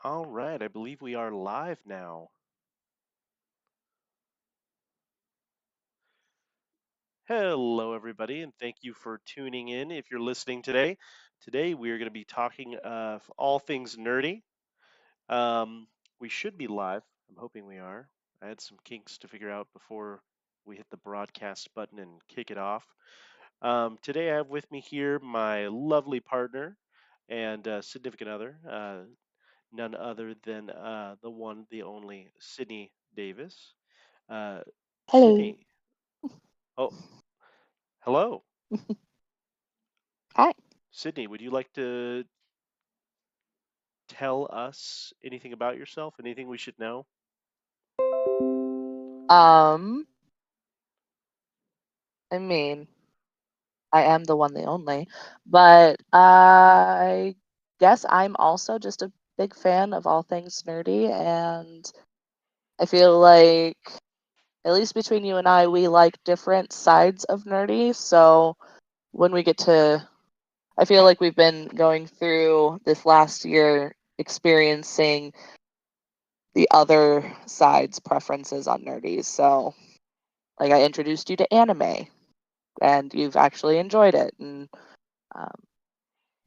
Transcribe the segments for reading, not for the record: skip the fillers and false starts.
All right, I believe we are live now. Hello, everybody, and thank you for tuning in if you're listening today. Today, we are going to be talking all things nerdy. Um, we should be live. I'm hoping we are. I had some kinks to figure out before we hit the broadcast button and kick it off. Today, I have with me here my lovely partner and significant other, none other than the one, the only Sydney Davis. Uh, Hello. Sydney, oh, hello. Hi. Sydney, would you like to tell us anything about yourself? Anything we should know? Um, I mean, I am the one, the only, but I guess I'm also just a big fan of all things nerdy, and I feel like, at least between you and I, we like different sides of nerdy. So when we get to, I feel like we've been going through this last year experiencing the other side's preferences on nerdy. So, like, I introduced you to anime, and you've actually enjoyed it and um,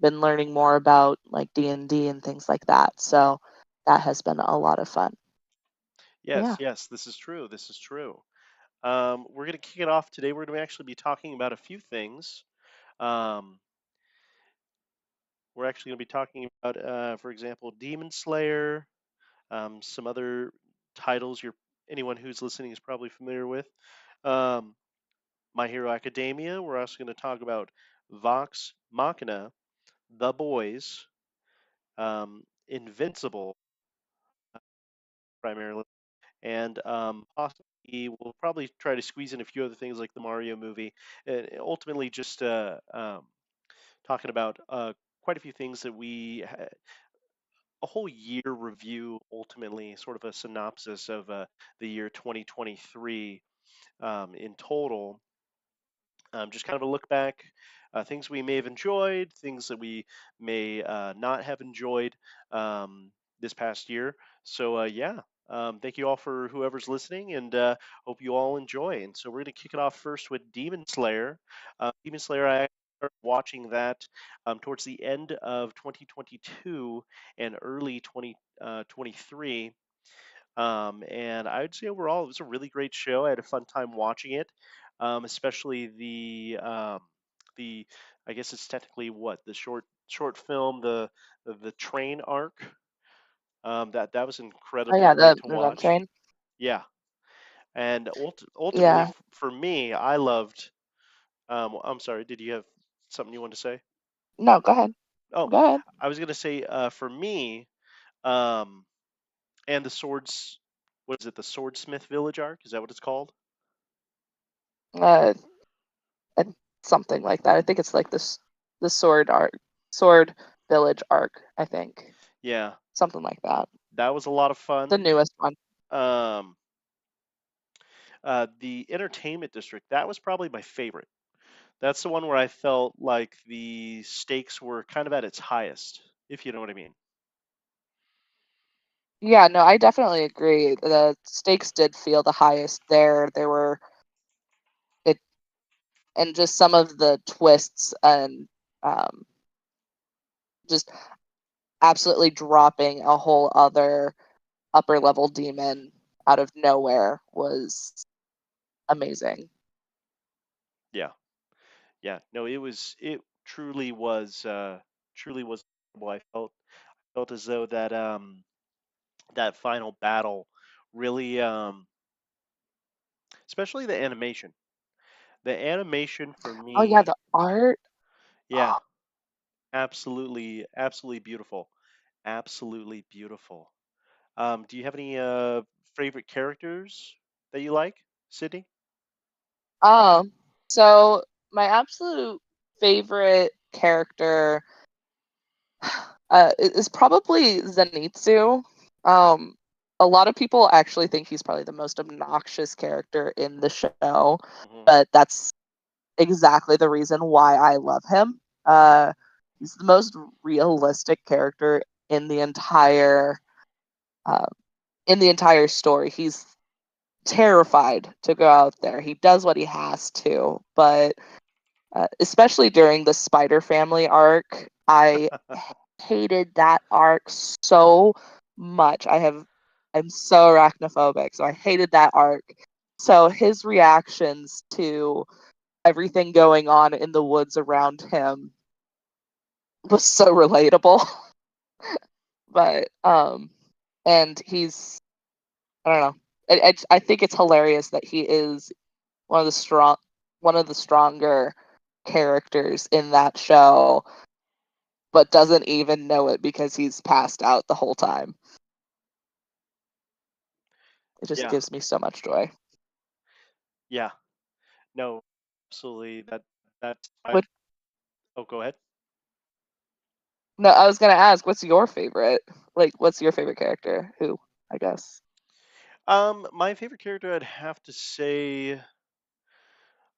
been learning more about like D&D and things like that. So that has been a lot of fun. Yes, Yeah. yes, this is true. This is true. We're going to kick it off today. We're going to actually be talking about a few things. Um, we're actually going to be talking about, for example, Demon Slayer, some other titles anyone who's listening is probably familiar with. Um, My Hero Academia. We're also going to talk about Vox Machina, The Boys, Invincible, primarily, and possibly we'll probably try to squeeze in a few other things like the Mario movie, and ultimately just talking about quite a few things that a whole year review, ultimately, sort of a synopsis of the year 2023 in total. Just kind of a look back, things we may have enjoyed, things that we may not have enjoyed um, this past year. So, yeah, thank you all for whoever's listening, and hope you all enjoy. And so, we're going to kick it off first with Demon Slayer. Demon Slayer, I started watching that towards the end of 2022 and early 2023. And I would say overall it was a really great show. I had a fun time watching it, especially the I guess it's technically what the short film, the train arc. That was Oh incredibly yeah, great the to Love watch. Train. Yeah, and ultimately Yeah. for me, I loved. I'm sorry, did you have something you wanted to say? No, go ahead. Oh, Go ahead. I was gonna say for me, um, and the swords. What is it? The Swordsmith Village arc? Is that what it's called? Uh, and something like that. I think it's like this the sword arc, sword village arc. I think Yeah, something like that. that was a lot of The fun. newest one. Um, the entertainment district, that was probably my favorite. That's the one where I felt like the stakes were kind of at its highest, if you know what I mean. Yeah, no, I definitely agree. The stakes did feel the highest there. There were it, and just some of the twists and um, just absolutely dropping a whole other upper level demon out of nowhere was amazing. Yeah, yeah. No, it truly was incredible. I felt as though that final battle really, especially the animation. The animation for Oh yeah, me, the art. yeah, absolutely beautiful. Absolutely beautiful. Do you have any favorite characters that you like, Sydney? Um, so my absolute favorite character is probably Zenitsu. Um, a lot of people actually think he's probably the most obnoxious character in the show, Hmm. but that's exactly the reason why I love him. He's the most realistic character in the entire. uh, in the entire story. He's terrified to go out there. He does what he has to, but especially during the Spider Family arc, I hated that arc so much. I'm so arachnophobic, so I hated that arc. So his reactions to everything going on in the woods around him was so relatable. But and he's, I don't know. I think it's hilarious that he is one of the stronger characters in that show, but doesn't even know it because he's passed out the whole time. It just Yeah, gives me so much joy. yeah, no, absolutely. That's What? oh, go ahead. No, I was gonna ask, what's your favorite? Like, what's your favorite character? Who? I guess. My favorite character, I'd have to say,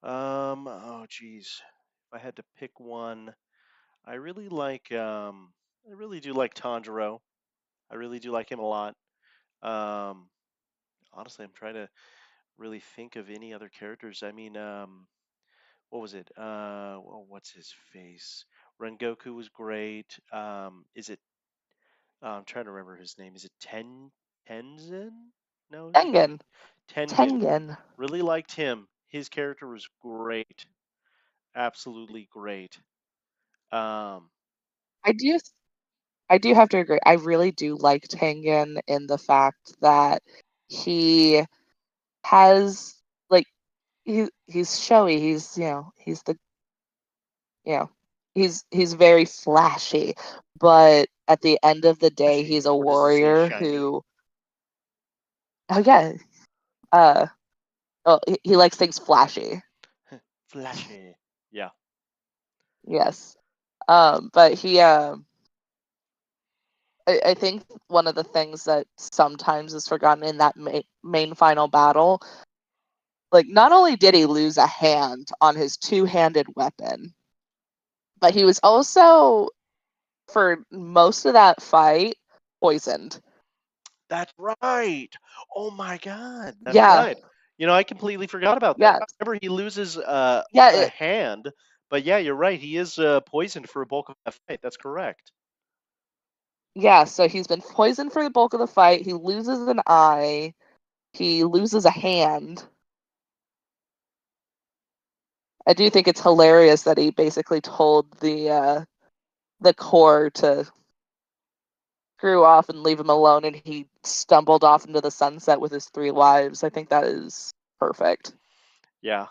oh geez, if I had to pick one, I really like, I really do like Tanjiro. I really do like him a lot. Um, Honestly, I'm trying to really think of any other characters. I mean, what was it? Well, what's his face? Rengoku was great. Is it? I'm trying to remember his name. Is it Tenzin? No, Tengen. Tengen. Tengen. Really liked him. His character was great. Absolutely great. Um, I do. I do have to agree. I really do like Tengen in the fact that he has, like, he's showy. He's, he's the, you know he's very flashy, but at the end of the day, Flashy, he's a or does it say warrior shiny? who, oh yeah, uh well, he likes things flashy. Flashy. Yeah, Yes. But he I think one of the things that sometimes is forgotten in that main final battle, like, not only did he lose a hand on his two-handed weapon, but he was also, for most of that fight, poisoned. that's right. Oh my God, that's Yeah. right. I completely forgot about that. Yeah. Remember, he loses Yeah. a hand, but yeah, you're right. He is poisoned for a bulk of that fight. That's correct. Yeah, so he's been poisoned for the bulk of the fight. He loses an eye. He loses a hand. I do think it's hilarious that he basically told the core to screw off and leave him alone, and he stumbled off into the sunset with his three lives. I think that is perfect. Yeah,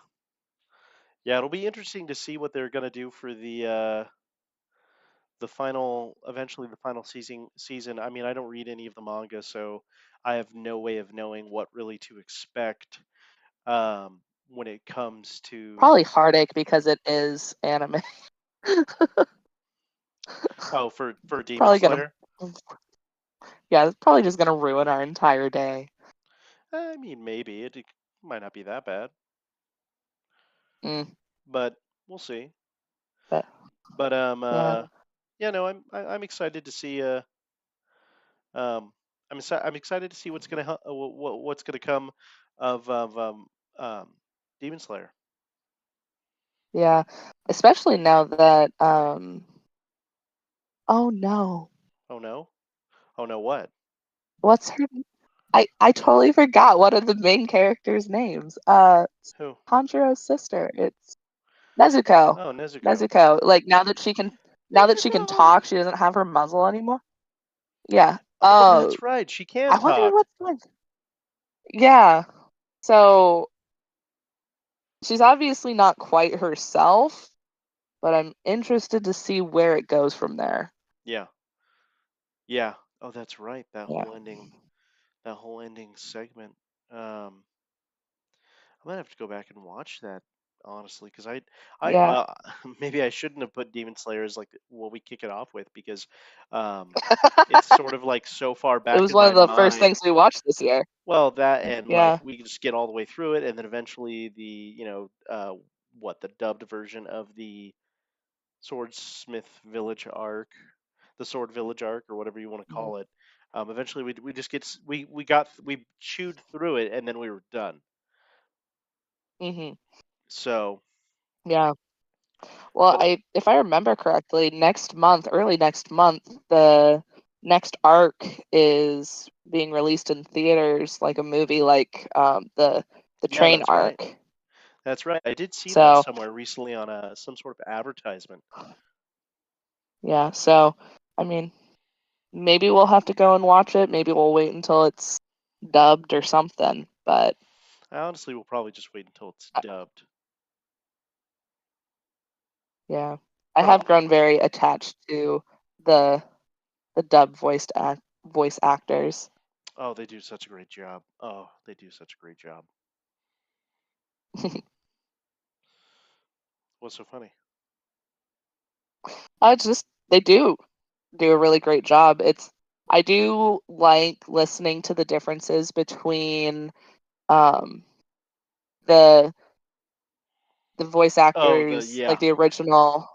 yeah. It'll be interesting to see what they're gonna do for the final, eventually the final season. I mean, I don't read any of the manga, so I have no way of knowing what really to expect when it comes to. Probably heartache because it is anime. Oh, for Demon Probably gonna, Slayer. yeah, it's probably just gonna ruin our entire day. I mean, maybe it might not be that bad, Mm, but we'll see. but But yeah, yeah, no, I'm excited to see um I'm excited to see what's gonna come of um Demon Slayer. yeah. Especially now that oh no, Oh no, oh no, what? what's her? I totally forgot one of the main characters' names. Who? Tanjiro's sister. It's Nezuko. Oh, Nezuko. Nezuko. Like, now that she can Nezuko. talk, she doesn't have her muzzle anymore. Yeah. Oh, that's right. She can I wonder talk. what's going. Yeah. So she's obviously not quite herself, but I'm interested to see where it goes from there. Yeah, yeah. Oh, that's right. Yeah. That whole ending segment. Um, I might have to go back and watch that honestly, because Yeah. maybe I shouldn't have put Demon Slayer as like what we kick it off with because um, it's sort of like so far It back was in one my of the first mind. things we watched this year. Well, that and like Yeah. we could just get all the way through it, and then eventually the the dubbed version of the Swordsmith Village arc, the Sword Village arc, or whatever you want to Mhm. call it. Eventually, we just we chewed through it, and then we were done. Hmm. So, Yeah. Well, well, if I remember correctly, next month, early next month, the next arc is being released in theaters, like a movie, like the yeah, train that's right. arc. That's right. I did see that So somewhere recently on some sort of advertisement. yeah, so I mean, maybe we'll have to go and watch it. Maybe we'll wait until it's dubbed or something. But I honestly will probably just wait until it's uh, dubbed. yeah, I But have grown very attached to the the dub voice actors. oh, they do such a great job. Oh, they do such a great job. What's so funny? It's just they do a really great job. I do like listening to the differences between um the the voice Oh, the actors, yeah, like the original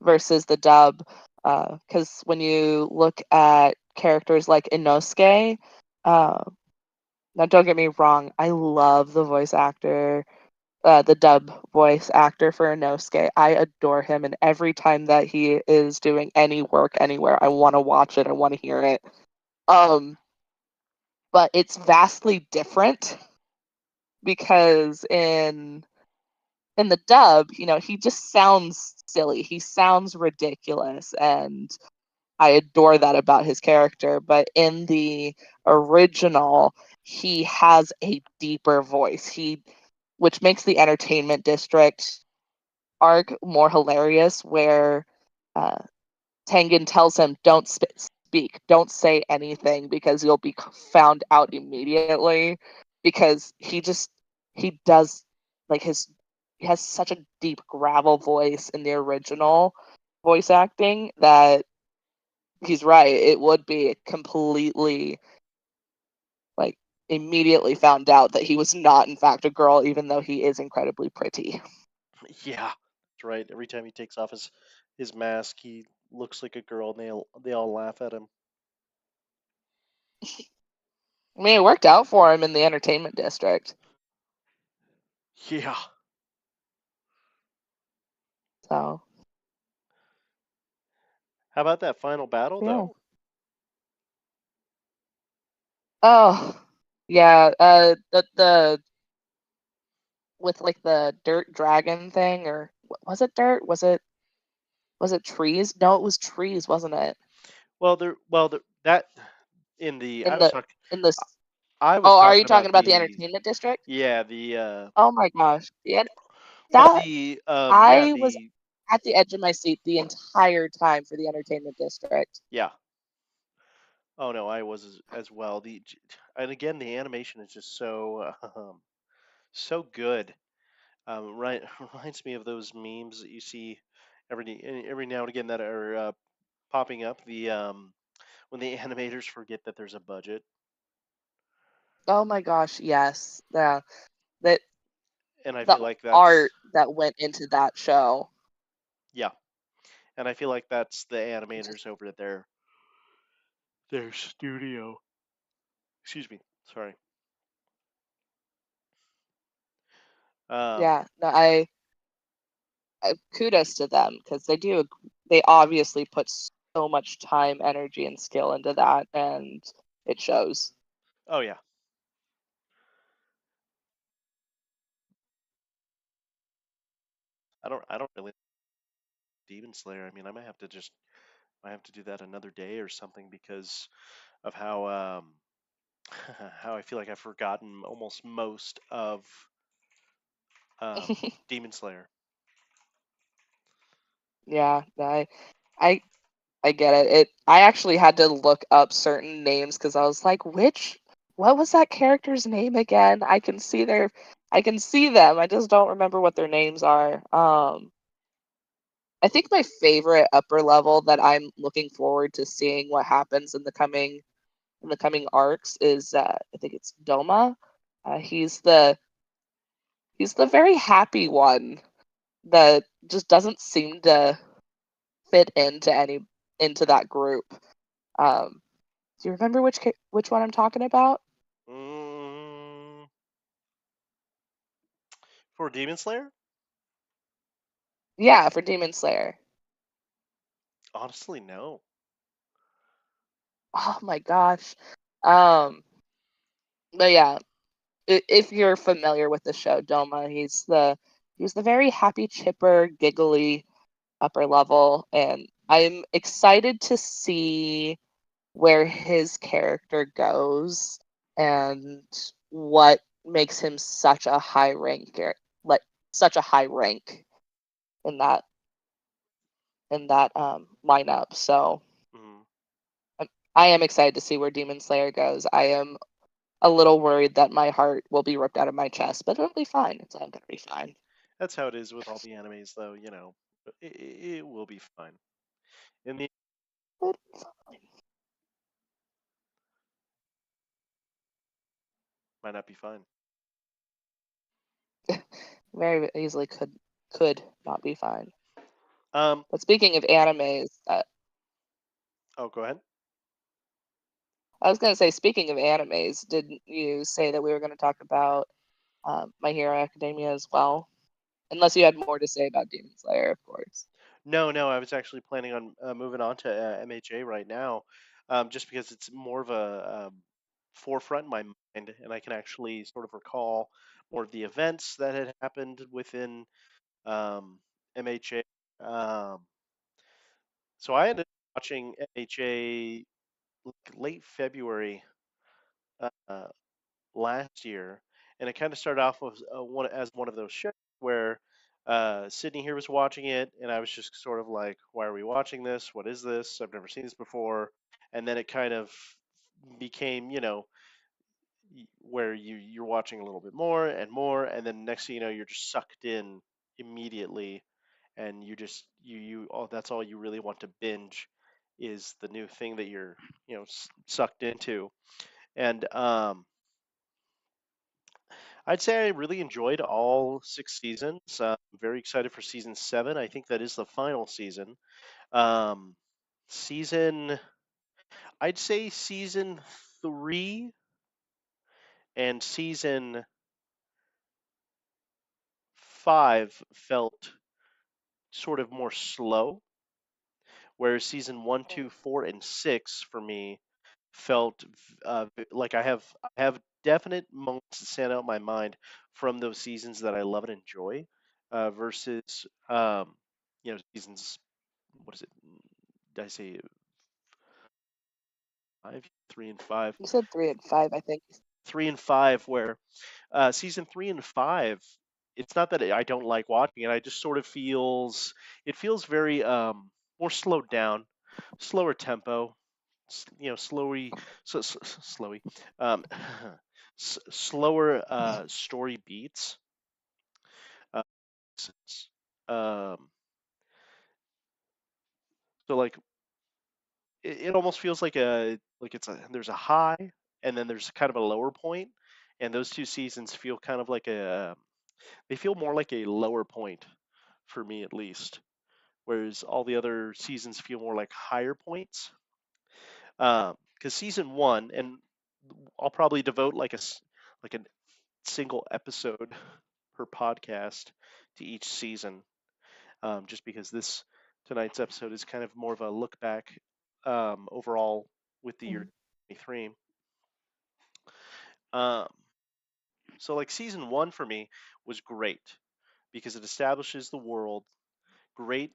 versus the dub. Because when you look at characters like Inosuke, uh, now don't get me wrong, I love the dub voice actor for Inosuke. I adore him, and every time that he is doing any work anywhere, I want to watch it. I want to hear it. Um, but it's vastly different because in the dub, he just sounds silly. He sounds ridiculous, and I adore that about his character. But in the original, he has a deeper voice. Which makes the Entertainment District arc more hilarious, where uh, Tengen tells him, "Don't speak, don't say anything, because you'll be found out immediately." Because he does like he has such a deep gravel voice in the original voice acting that he's right. It would be completely like immediately found out that he was not in fact a girl, even though he is incredibly pretty. yeah, that's right. Every time he takes off his mask, he looks like a girl, and they all laugh at him. I mean, it worked out for him in the Entertainment District. Yeah. So How about that final battle, yeah. though? Oh yeah. The with like the dirt dragon thing, or was it dirt? Was it trees? No, it was trees, wasn't it? That in the In the in the I was Oh, are you talking talking about about the the Entertainment District? yeah the Oh my gosh. well That the yeah I was the at the edge of my seat the entire time for the Entertainment District. yeah. Oh no, I was as well. And again, the animation is just so good. Right, reminds me of those memes that you see every now and again that are popping up. The when the animators forget that there's a budget, Oh my gosh, yes. Yeah. That and I the feel like that's art that went into that show. yeah, and I feel like that's the animators over at their studio. Excuse me, sorry. Um, Yeah, no, kudos to them because they obviously put so much time, energy, and skill into that, and it shows. oh yeah, I don't really Demon Slayer. I mean, I have to do that another day or something because of how how I feel like I've forgotten almost most of Demon Slayer. Yeah, I I get it. I actually had to look up certain names because I was like, what was that character's name again? I can see them. I just don't remember what their names are. I think my favorite upper level that I'm looking forward to seeing what happens in the coming arcs is I think it's Doma. He's the very happy one that just doesn't seem to fit into that group. Um, Do you remember which one I'm talking about? Mm, for Demon Slayer? Yeah, for Demon Slayer. Honestly, no. Oh my gosh. Um, but yeah, if you're familiar with the show Doma, he's the very happy, chipper, giggly upper level, and I'm excited to see where his character goes and what makes him such a high ranker, like such a high rank in that lineup. So Mm. I'm- I am excited to see where Demon Slayer goes. I am a little worried that my heart will be ripped out of my chest, but it'll be fine. It's all gonna be fine. That's how it is with all the animes, though. It will be fine. In the But might not be fine. very easily could not be fine. Um. But speaking of animes, Oh, go ahead. I was gonna say, speaking of animes, didn't you say that we were gonna talk about My Hero Academia as well? Unless you had more to say about Demon Slayer, of course. No, no. I was actually planning on moving on to MHA right now, just because it's more of a forefront in my mind, and I can actually sort of recall more of the events that had happened within um, MHA. Um, so I ended up watching MHA late February uh, last year, and it kind of started off with one of those shows where Sydney here was watching it, and I was just sort of like, "Why are we watching this? What is this? I've never seen this before." And then it kind of became, where you're watching a little bit more and more, and then next thing you know, you're just sucked in immediately, and that's all you really want to binge is the new thing that you're sucked into. And I'd say I really enjoyed all 6 seasons. I'm very excited for season 7. I think that is the final season. Um, season, I'd say season 3 and season 5 felt sort of more slow, whereas season one, two, 4, and 6 for me felt like I have definite moments that stand out in my mind from those seasons that I love and enjoy, versus seasons. What is it? Did I say 5, 3, and 5? You said 3 and 5, I think. 3 and 5, where season 3 and 5. It's not that I don't like watching it. I just sort of it feels very more slowed down, slower tempo, slowy, slowy, um, slower story beats. Uh, um, so like it almost feels like there's a high and then there's kind of a lower point, and those two seasons feel kind of like they feel more like a lower point for me at least, whereas all the other seasons feel more like higher points. Because season one, and I'll probably devote like a single episode per podcast to each season, just because this tonight's episode is kind of more of a look back overall with the year Mhm. 23. Um, so like season one for me was great because it establishes the world. Great,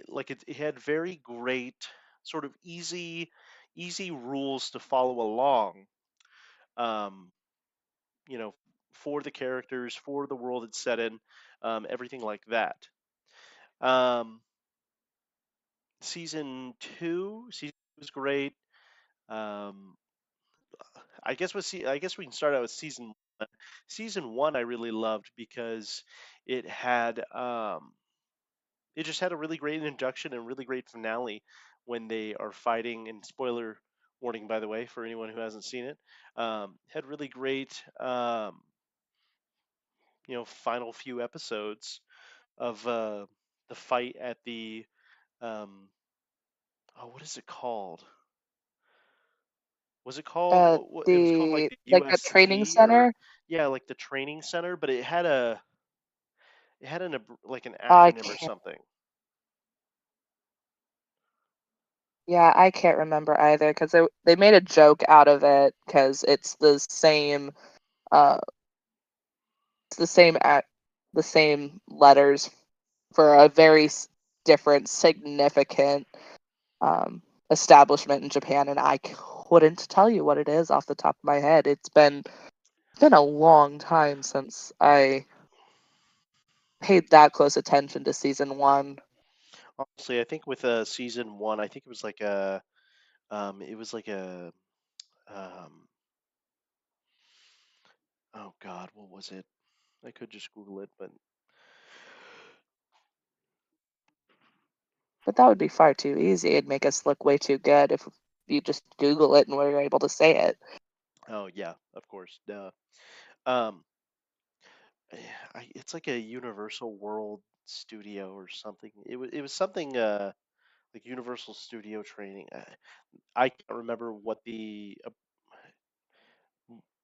like it had very great sort of easy rules to follow along. Um, you know, for the characters, for the world it's set in, everything like that. Um, season 2 was great. Um, I guess we can start out with season one. Season one I really loved because it had it just had a really great introduction and really great finale when they are fighting. And spoiler warning, by the way, for anyone who hasn't seen it, had really great final few episodes of the fight at the um, oh, what is it called? Was it called? It was called like The the like that training USC or center. yeah, like the training center, but it had like an I acronym or can't. something. Yeah, I can't remember either because they made a joke out of it because uh it's the same letters for a very different significant um establishment in Japan, and I couldn't tell you what it is off the top of my head. It's been a long time since I paid that close attention to season one. Honestly, I think with season one, I think it was like a um, oh God, what was it? I could just Google it, but But that would be far too easy. It'd make us look way too good if you just Google it and we're able to say it. oh yeah, of course, duh. Um, it's like a Universal World Studio or something. It was something like Universal Studio Training. I can't remember what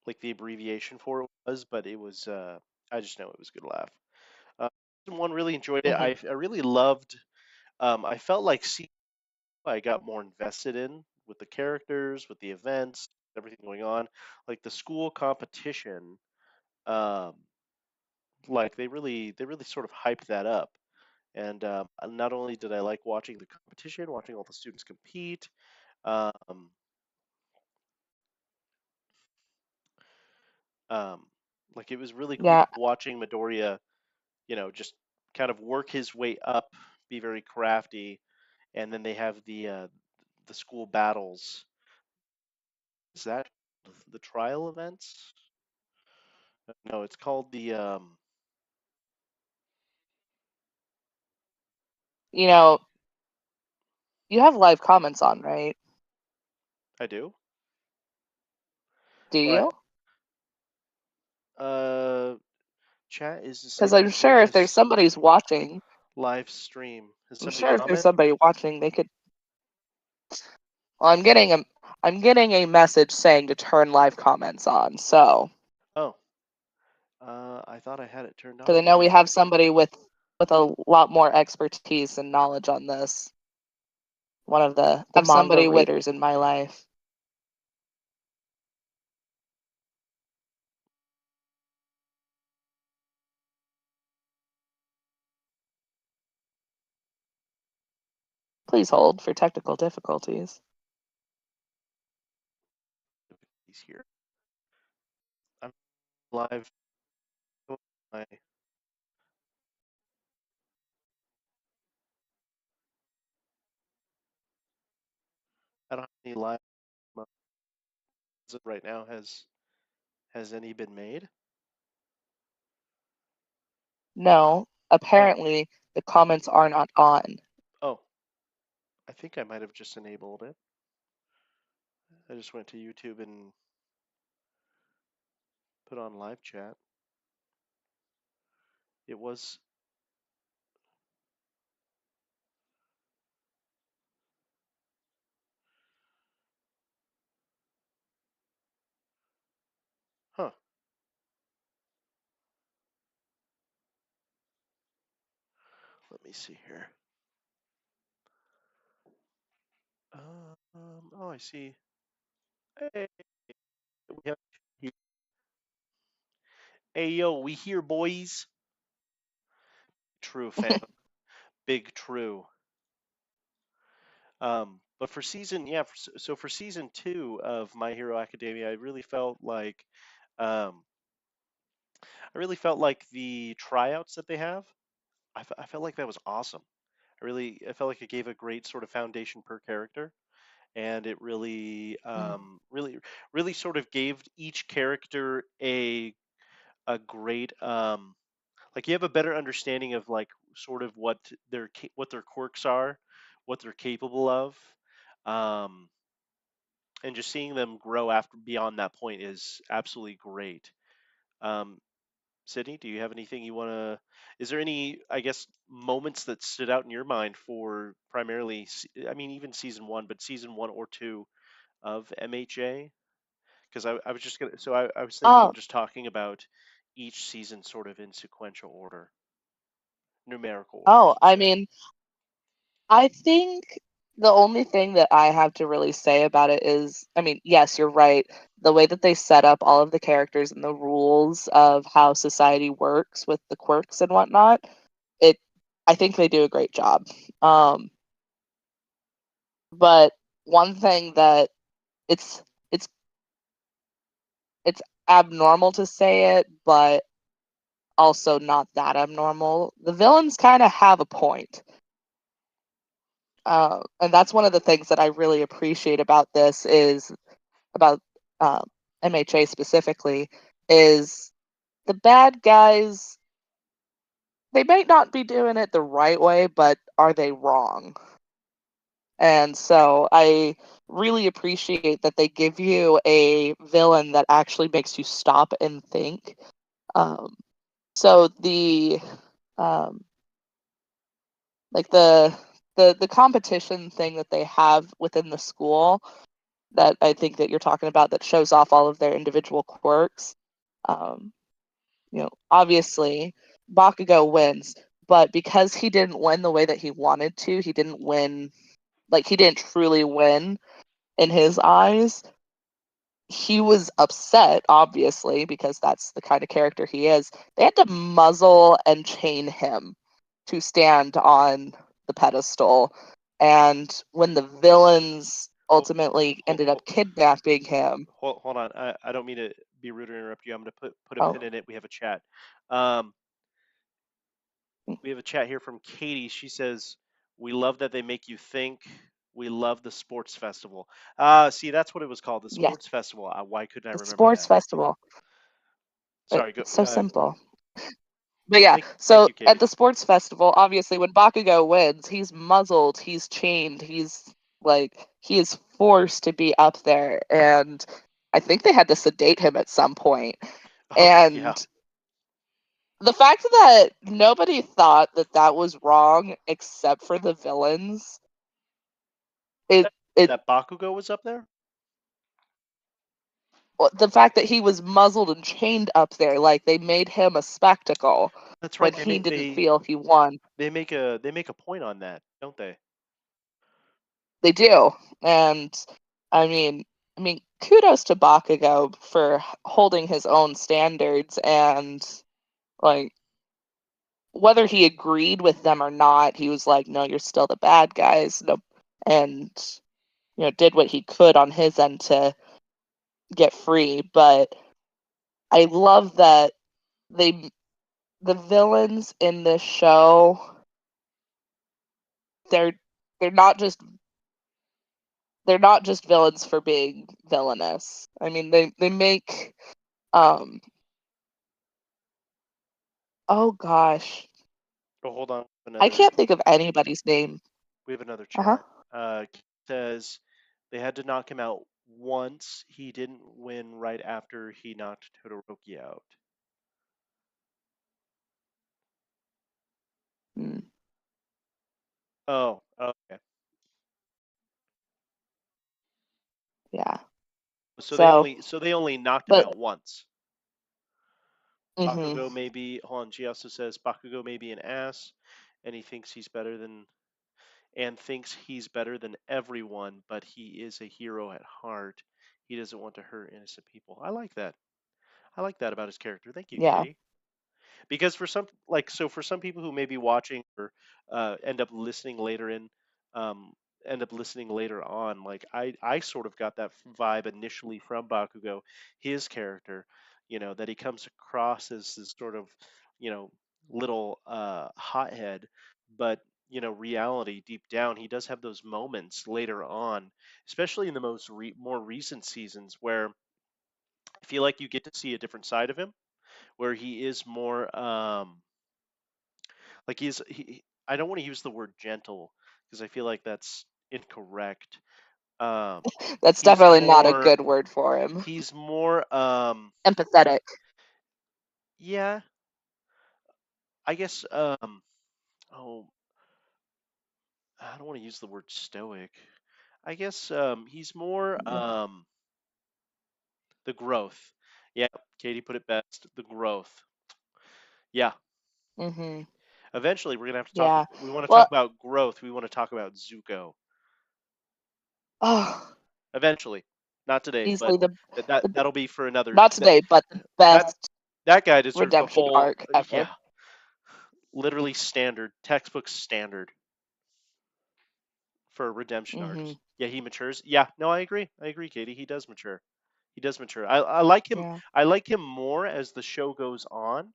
like the abbreviation for it was, but it was I just know it was a good laugh. Uh, Season one really enjoyed it. Hmm. I really loved. I felt like I got more invested in with the characters, with the events, everything going on, like the school competition. Um, like they really sort of hyped that up. And not only did I like watching the competition, watching all the students compete, um, um, like it was really cool Yeah, watching Midoriya, just kind of work his way up, be very crafty, and then they have the school battles. Is that the trial events? No, it's called the you know, you have live comments on, right? I do. Do Or you? uh chat is Because disabled I'm during sure if there's this somebody's watching, live stream. Has I'm somebody sure if there's comment? somebody watching, they could. Well, I'm getting a message saying to turn live comments on. So, Oh, I thought I had it turned because I on. know we Maybe. have somebody with a lot more expertise and knowledge on this. One of the manga readers in my life. Please hold for technical difficulties. He's here. I'm live. My, I don't have any live right now. Has any been made? No, Oh, apparently the comments are not on. oh. I think I might have just enabled it. I just went to YouTube and put on live chat. It was, huh? Let me see here. Oh, I see. Hey, we have, hey, yo, we here, boys. True fan, big true. But for yeah, so for season two of My Hero Academia, um, I really felt like the tryouts that they have, I felt like that was awesome. I felt like it gave a great sort of foundation per character, and it Mhm. really sort of gave each character a great like you have a better understanding of like sort of what their quirks are, what they're capable of, um, and just seeing them grow after beyond that point is absolutely great. Um, Sydney, do you have anything you want to? Is there any, I guess, moments that stood out in your mind for primarily, I mean, even season one, but season one or two of MHA? Because I was just gonna, so I was thinking of Oh, just talking about each season sort of in sequential order, numerical order, oh, so to I say. mean, I think the only thing that I have to really say about it is, I mean, yes, you're right. The way that they set up all of the characters and the rules of how society works with the quirks and whatnot, it, I think they do a great job. Um, but one thing that it's it's it's abnormal to say it, but also not that abnormal. The villains kind of have a point. And that's one of the things that I really appreciate about this is about um, MHA specifically is the bad guys. They might not be doing it the right way, but are they wrong? And so I really appreciate that they give you a villain that actually makes you stop and think. Um, so the um, like the competition thing that they have within the school that I think that you're talking about that shows off all of their individual quirks. Um, obviously Bakugo wins, but because he didn't win the way that he wanted to, he didn't win, like he didn't truly win in his eyes. He was upset, obviously, because that's the kind of character he is. They had to muzzle and chain him to stand on the pedestal. And when the villains Hold, ultimately hold, ended up kidnapping him, hold on. I don't mean to be rude or interrupt you. I'm going to put a oh, pin in it. We have a chat. Um, we have a chat here from Katie. She says, "We love that they make you think. We love the sports festival." See, that's what it was called, the yes, sports festival. Why couldn't I the remember sports that? festival. Sorry. Go. It's so simple. But yeah, Thank so you, at Katie. the sports festival, obviously when Bakugo wins, he's muzzled, he's chained, he is forced to be up there. And I think they had to sedate him at some point. Oh yeah, And the fact that nobody thought that that was wrong except for the villains, it it that Bakugo was up there. the fact that he was muzzled and chained up there, like they made him a spectacle That's right. when he didn't feel he won. They make a point on that, don't they? They do. And I mean, kudos to Bakugo for holding his own standards and like whether he agreed with them or not, he was like, "No, you're still the bad guys." No, and did what he could on his end to get free. But I love that they the villains in this show, they're they're not just they're not just villains for being villainous. I mean, they make um oh gosh, Oh, hold on. I Another. can't think of anybody's name. We have another Uh-huh. chat. Says they had to knock him out once. He didn't win right after he knocked Todoroki out. Mm, Oh, okay. yeah. So So, they only knocked him but out once. hmm Bakugo may be. Hold on. She also says Bakugo may be an ass, and he thinks he's better than and thinks he's better than everyone, but he is a hero at heart. He doesn't want to hurt innocent people. I like that. I like that about his character. Thank you, yeah, Katie. Because for some, like, so for some people who may be watching or end up listening later um, end up listening later on, like I sort of got that vibe initially from Bakugo, his character, that he comes across as this sort of, you know, little hothead, but reality deep down, he does have those moments later on, especially in the more recent seasons, where I feel like you get to see a different side of him, where he is more like I don't want to use the word gentle because I feel like that's incorrect. Um, that's he's definitely not a more good word for him. he's more Empathetic. yeah, I guess oh, I don't want to use the word stoic. I guess he's more Mhm. the growth. Yeah, Katie put it best. The growth. Yeah. Mhm. Eventually, we're gonna have to talk. Yeah. We want to talk Well, about growth. We want to talk about Zuko. oh, Eventually, not today, but easily the that'll be for another. not That today, but the that best that guy deserves a redemption whole. arc ever. Yeah, literally standard textbook standard for redemption arcs. Mhm. Yeah, he matures. Yeah, no, I agree. I agree, Katie. He does mature. He does mature. I like him. Yeah. I like him more as the show goes on,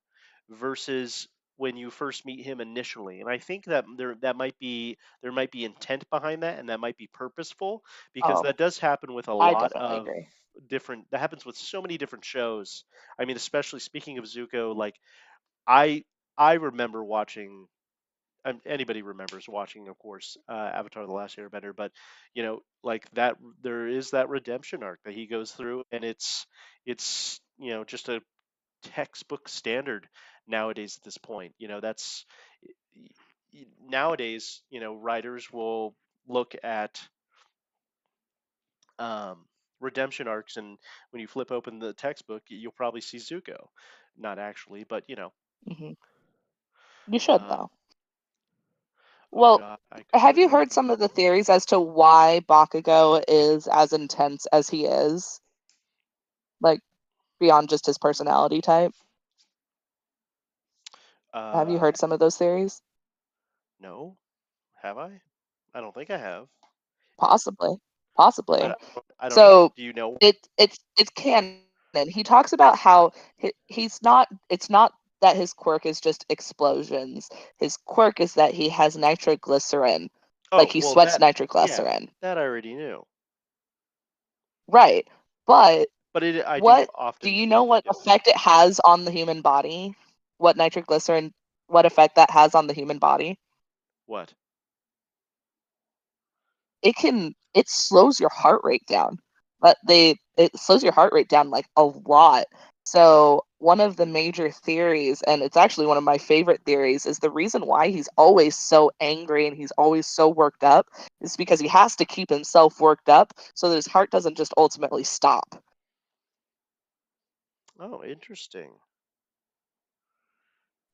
versus when you first meet him initially. And I think that there might be intent behind that, and that might be purposeful, because Oh, that does happen with a I lot definitely of agree. different. That happens with so many different shows. I mean, especially speaking of Zuko, like I I remember watching. Anybody remembers watching, of course, Avatar: The Last Airbender, but like that, there is that redemption arc that he goes through, and it's just a textbook standard nowadays at this point. That's nowadays, writers will look at um, redemption arcs, and when you flip open the textbook, you'll probably see Zuko. Not actually, but Mhm. You should um, though. oh Well, God, I have you completely heard some of the theories as to why Bakugo is as intense as he is? Like beyond just his personality type? Have you uh, heard some of those theories? no, have I? I don't think I have. Possibly. I, Possibly. I don't know. So Do you know? it's canon. He talks about how it's not that his quirk is just explosions. His quirk is that he has nitroglycerin. Like Oh, he well, sweats yeah, nitroglycerin. that I already knew. Right. But But I do what do often you know what think of effect it has on the human body? What nitroglycerin what effect that has on the human body? what? It slows your heart rate down. But it slows your heart rate down like a lot. So one of the major theories, and it's actually one of my favorite theories, is the reason why he's always so angry and he's always so worked up is because he has to keep himself worked up so that his heart doesn't just ultimately stop. Oh, interesting.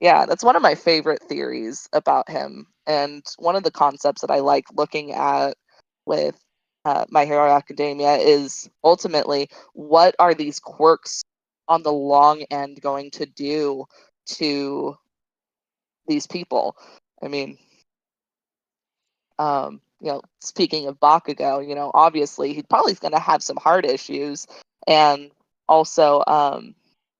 Yeah, that's one of my favorite theories about him. And one of the concepts that I like looking at with My Hero Academia is ultimately what are these quirks on the long end going to do to these people? I mean, speaking of Bakugo, obviously he probably is going to have some heart issues and also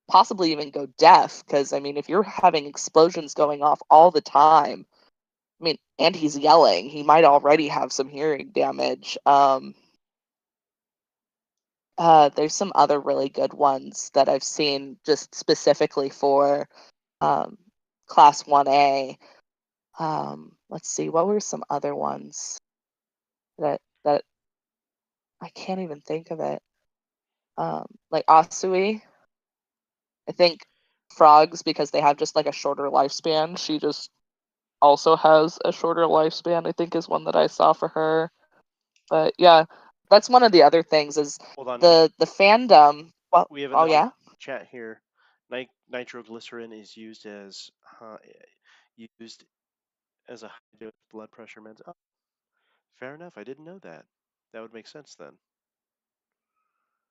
possibly even go deaf because I mean, if you're having explosions going off all the time, I mean, and he's yelling. He might already have some hearing damage. There's some other really good ones that I've seen just specifically for um, Class 1A. Let's see, what were some other ones that I can't even think of it. Like Asui, I think frogs because they have just like a shorter lifespan. She just also has a shorter lifespan. I think is one that I saw for her. But yeah, that's one of the other things is Hold on. the fandom. Well, We have oh another yeah. chat here. Nitroglycerin is used as a high dose blood pressure med. Oh, fair enough. I didn't know that. That would make sense then.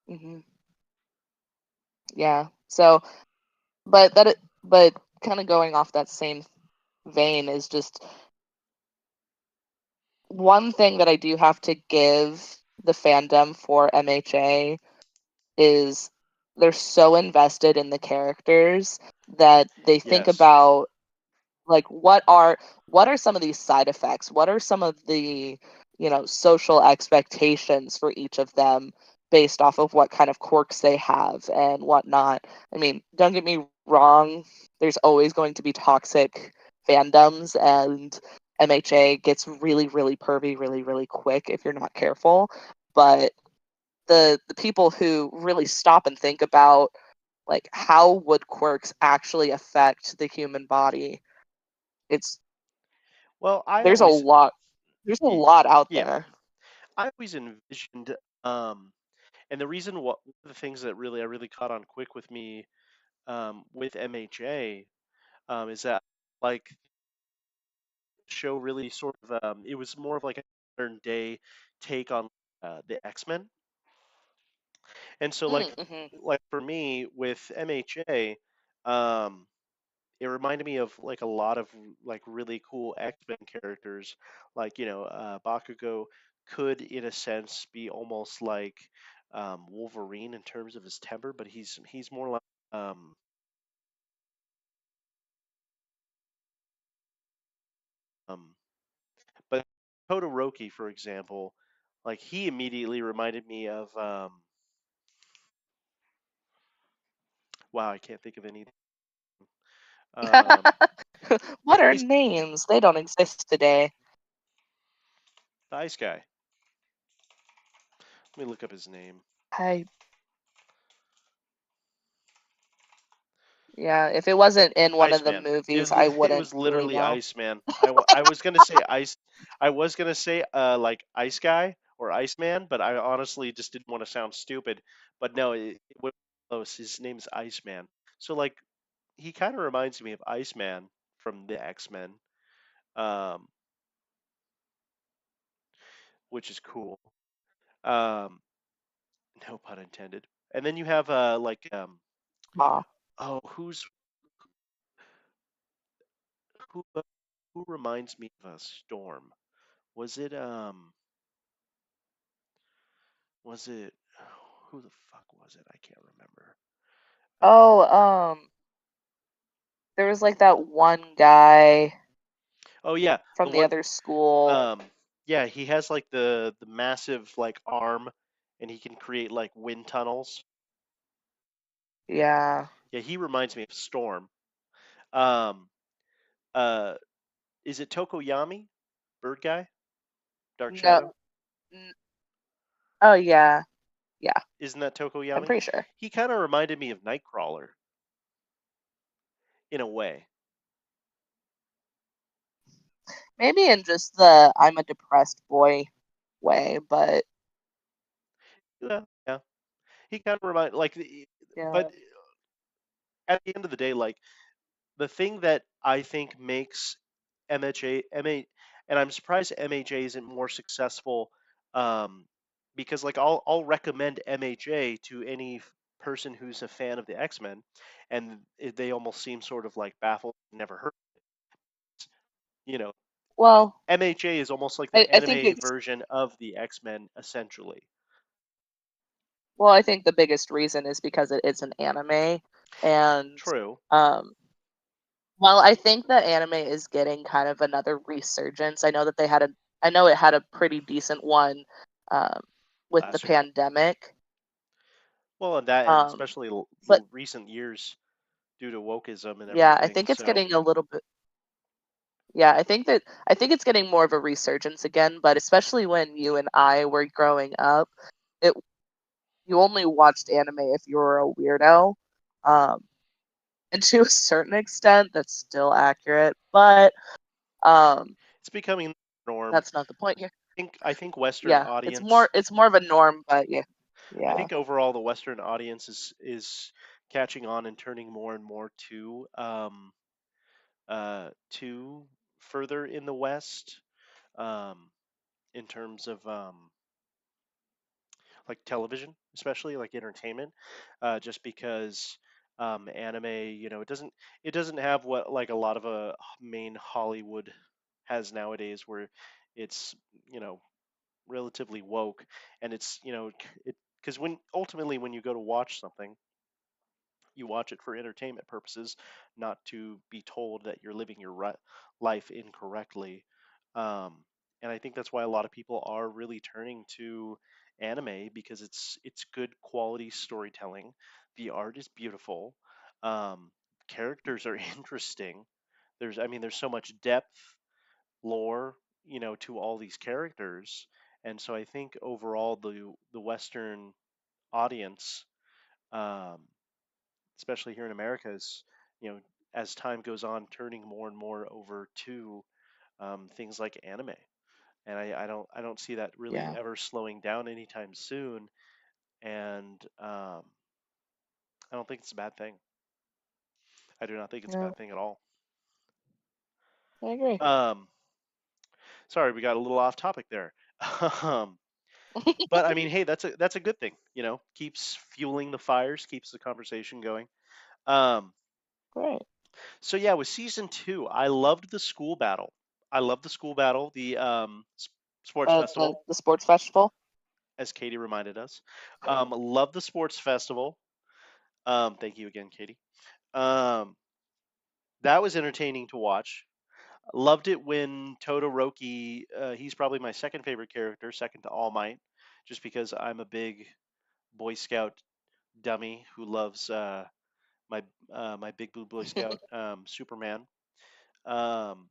hmm Yeah. So, but kind of going off that same vein is just one thing that I do have to give the fandom for MHA is they're so invested in the characters that they think Yes. about like what are some of these side effects, what are some of the social expectations for each of them based off of what kind of quirks they have and whatnot. I mean, don't get me wrong, there's always going to be toxic fandoms and MHA gets really really pervy really really quick if you're not careful, but the people who really stop and think about like how would quirks actually affect the human body, it's Well, I there's a always lot there's a y- lot out yeah. there. I always envisioned, and the reason what one of the things that I really caught on quick with me with MHA is that like the show really sort of it was more of like a modern day take on the X-Men. And so Mm-hmm. like for me with MHA, um, it reminded me of like a lot of like really cool X-Men characters. Like, Bakugo could in a sense be almost like Wolverine in terms of his temper, but he's more like um um but Todoroki, for example, like he immediately reminded me of wow, I can't think of any um What are ice names? They don't exist today. the ice guy. Let me look up his name. I Yeah, if it wasn't in one of the Iceman. movies, I It wouldn't was really literally know. Iceman. I was gonna say ice. I was gonna say like Ice Guy or Iceman, but I honestly just didn't want to sound stupid. But no, it was close. His name's Iceman. So like he kind of reminds me of Iceman from the X-Men, um, which is cool. Um, no pun intended. And then you have Aw. oh who who reminds me of a Storm? Was it Was it who the fuck was it? I can't remember. Oh, Um, there was like that one guy oh yeah, the from the one. other school. Um, yeah, he has like the massive like arm, and he can create like wind tunnels. Yeah. Yeah, he reminds me of Storm. Um, uh, is it Tokoyami, Bird Guy, Dark No. Shadow? n- Oh yeah. Yeah. Isn't that I'm Tokoyami? pretty sure. He kind of reminded me of Nightcrawler in a way. Maybe in just the I'm a depressed boy way, but Yeah, yeah. He kind of remind like, yeah. but at the end of the day, like the thing that I think makes MHA MA, and I'm surprised MHA isn't more successful, um, because like I'll recommend MHA to any person who's a fan of the X-Men, and they almost seem sort of like baffled, never heard. You know, Well, MHA is almost like the I think anime it's version of the X-Men, essentially. well, I think the biggest reason is because it is an anime, and True. um, while I think that anime is getting kind of another resurgence, I know it had a pretty decent one um, with the Last year. pandemic. Well, and that, and Um, especially but recent years due to wokeism and yeah, I everything. think it's So getting a little bit. Yeah, I think it's getting more of a resurgence again. But especially when you and I were growing up, it you only watched anime if you were a weirdo. Um, and to a certain extent, that's still accurate, but um, it's becoming the norm. that's not the point here. I think Western Yeah, audience. it's more of a norm, but yeah, I yeah. think overall the Western audience is catching on and turning more and more to further in the West, um, in terms of like television, especially like entertainment, just because anime, it doesn't have what like a lot of main Hollywood has nowadays, where it's you know relatively woke, and it's it because when ultimately when you go to watch something, you watch it for entertainment purposes, not to be told that you're living your life incorrectly. um, and I think that's why a lot of people are really turning to anime, because it's good quality storytelling, the art is beautiful, um, characters are interesting, there's so much depth, lore, to all these characters. And so I think overall the Western audience, um, especially here in America, is, you know, as time goes on, turning more and more over to things like anime. and I don't see that really Yeah. ever slowing down anytime soon. And I don't think it's a bad thing. I do not think it's a Yeah. bad thing at all. I agree. Um, Sorry, we got a little off topic there. Um, but I mean, hey, that's a good thing. Keeps fueling the fires, keeps the conversation going. Um, Great. so yeah, with season two, I loved the school battle. I loved the school battle, the sports festival, The sports festival. as Katie reminded us. Love the sports festival. Thank you again, Katie. Um, that was entertaining to watch. Loved it when Todoroki. He's probably my second favorite character, second to All Might, just because I'm a big Boy Scout dummy who loves my big blue Boy Scout Superman. Um,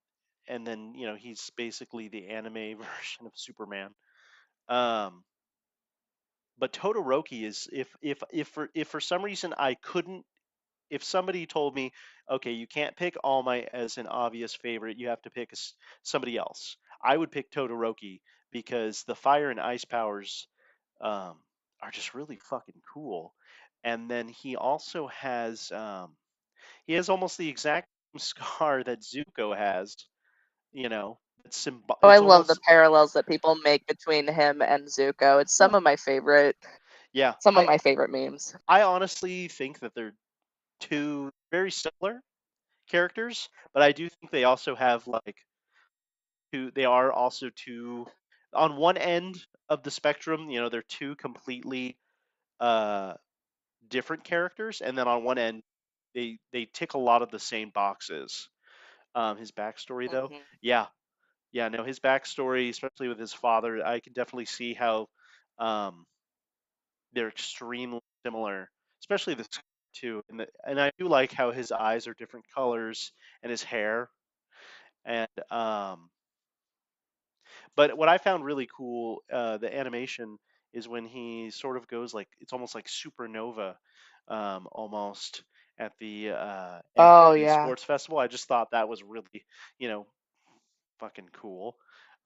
and then he's basically the anime version of Superman. Um, but Todoroki is if for some reason I couldn't, if somebody told me, okay, you can't pick All Might as an obvious favorite, you have to pick somebody else, I would pick Todoroki because the fire and ice powers um, are just really fucking cool. And then he has almost the exact scar that Zuko has. Oh, I It's love the almost, parallels that people make between him and Zuko. It's well, some yeah. of my I favorite memes. I honestly think that they're two very similar characters, but I do think they also have like two. They are also two on one end of the spectrum. They're two completely uh, different characters, and then on one end, they tick a lot of the same boxes. His backstory, though, Hmm. yeah, yeah, no, his backstory, especially with his father, I can definitely see how um, they're extremely similar, especially the scar too. And I do like how his eyes are different colors and his hair. And but what I found really cool, the animation is when he sort of goes like it's almost like supernova, almost at the end of Oh the yeah. sports festival. I just thought that was really, you know, fucking cool.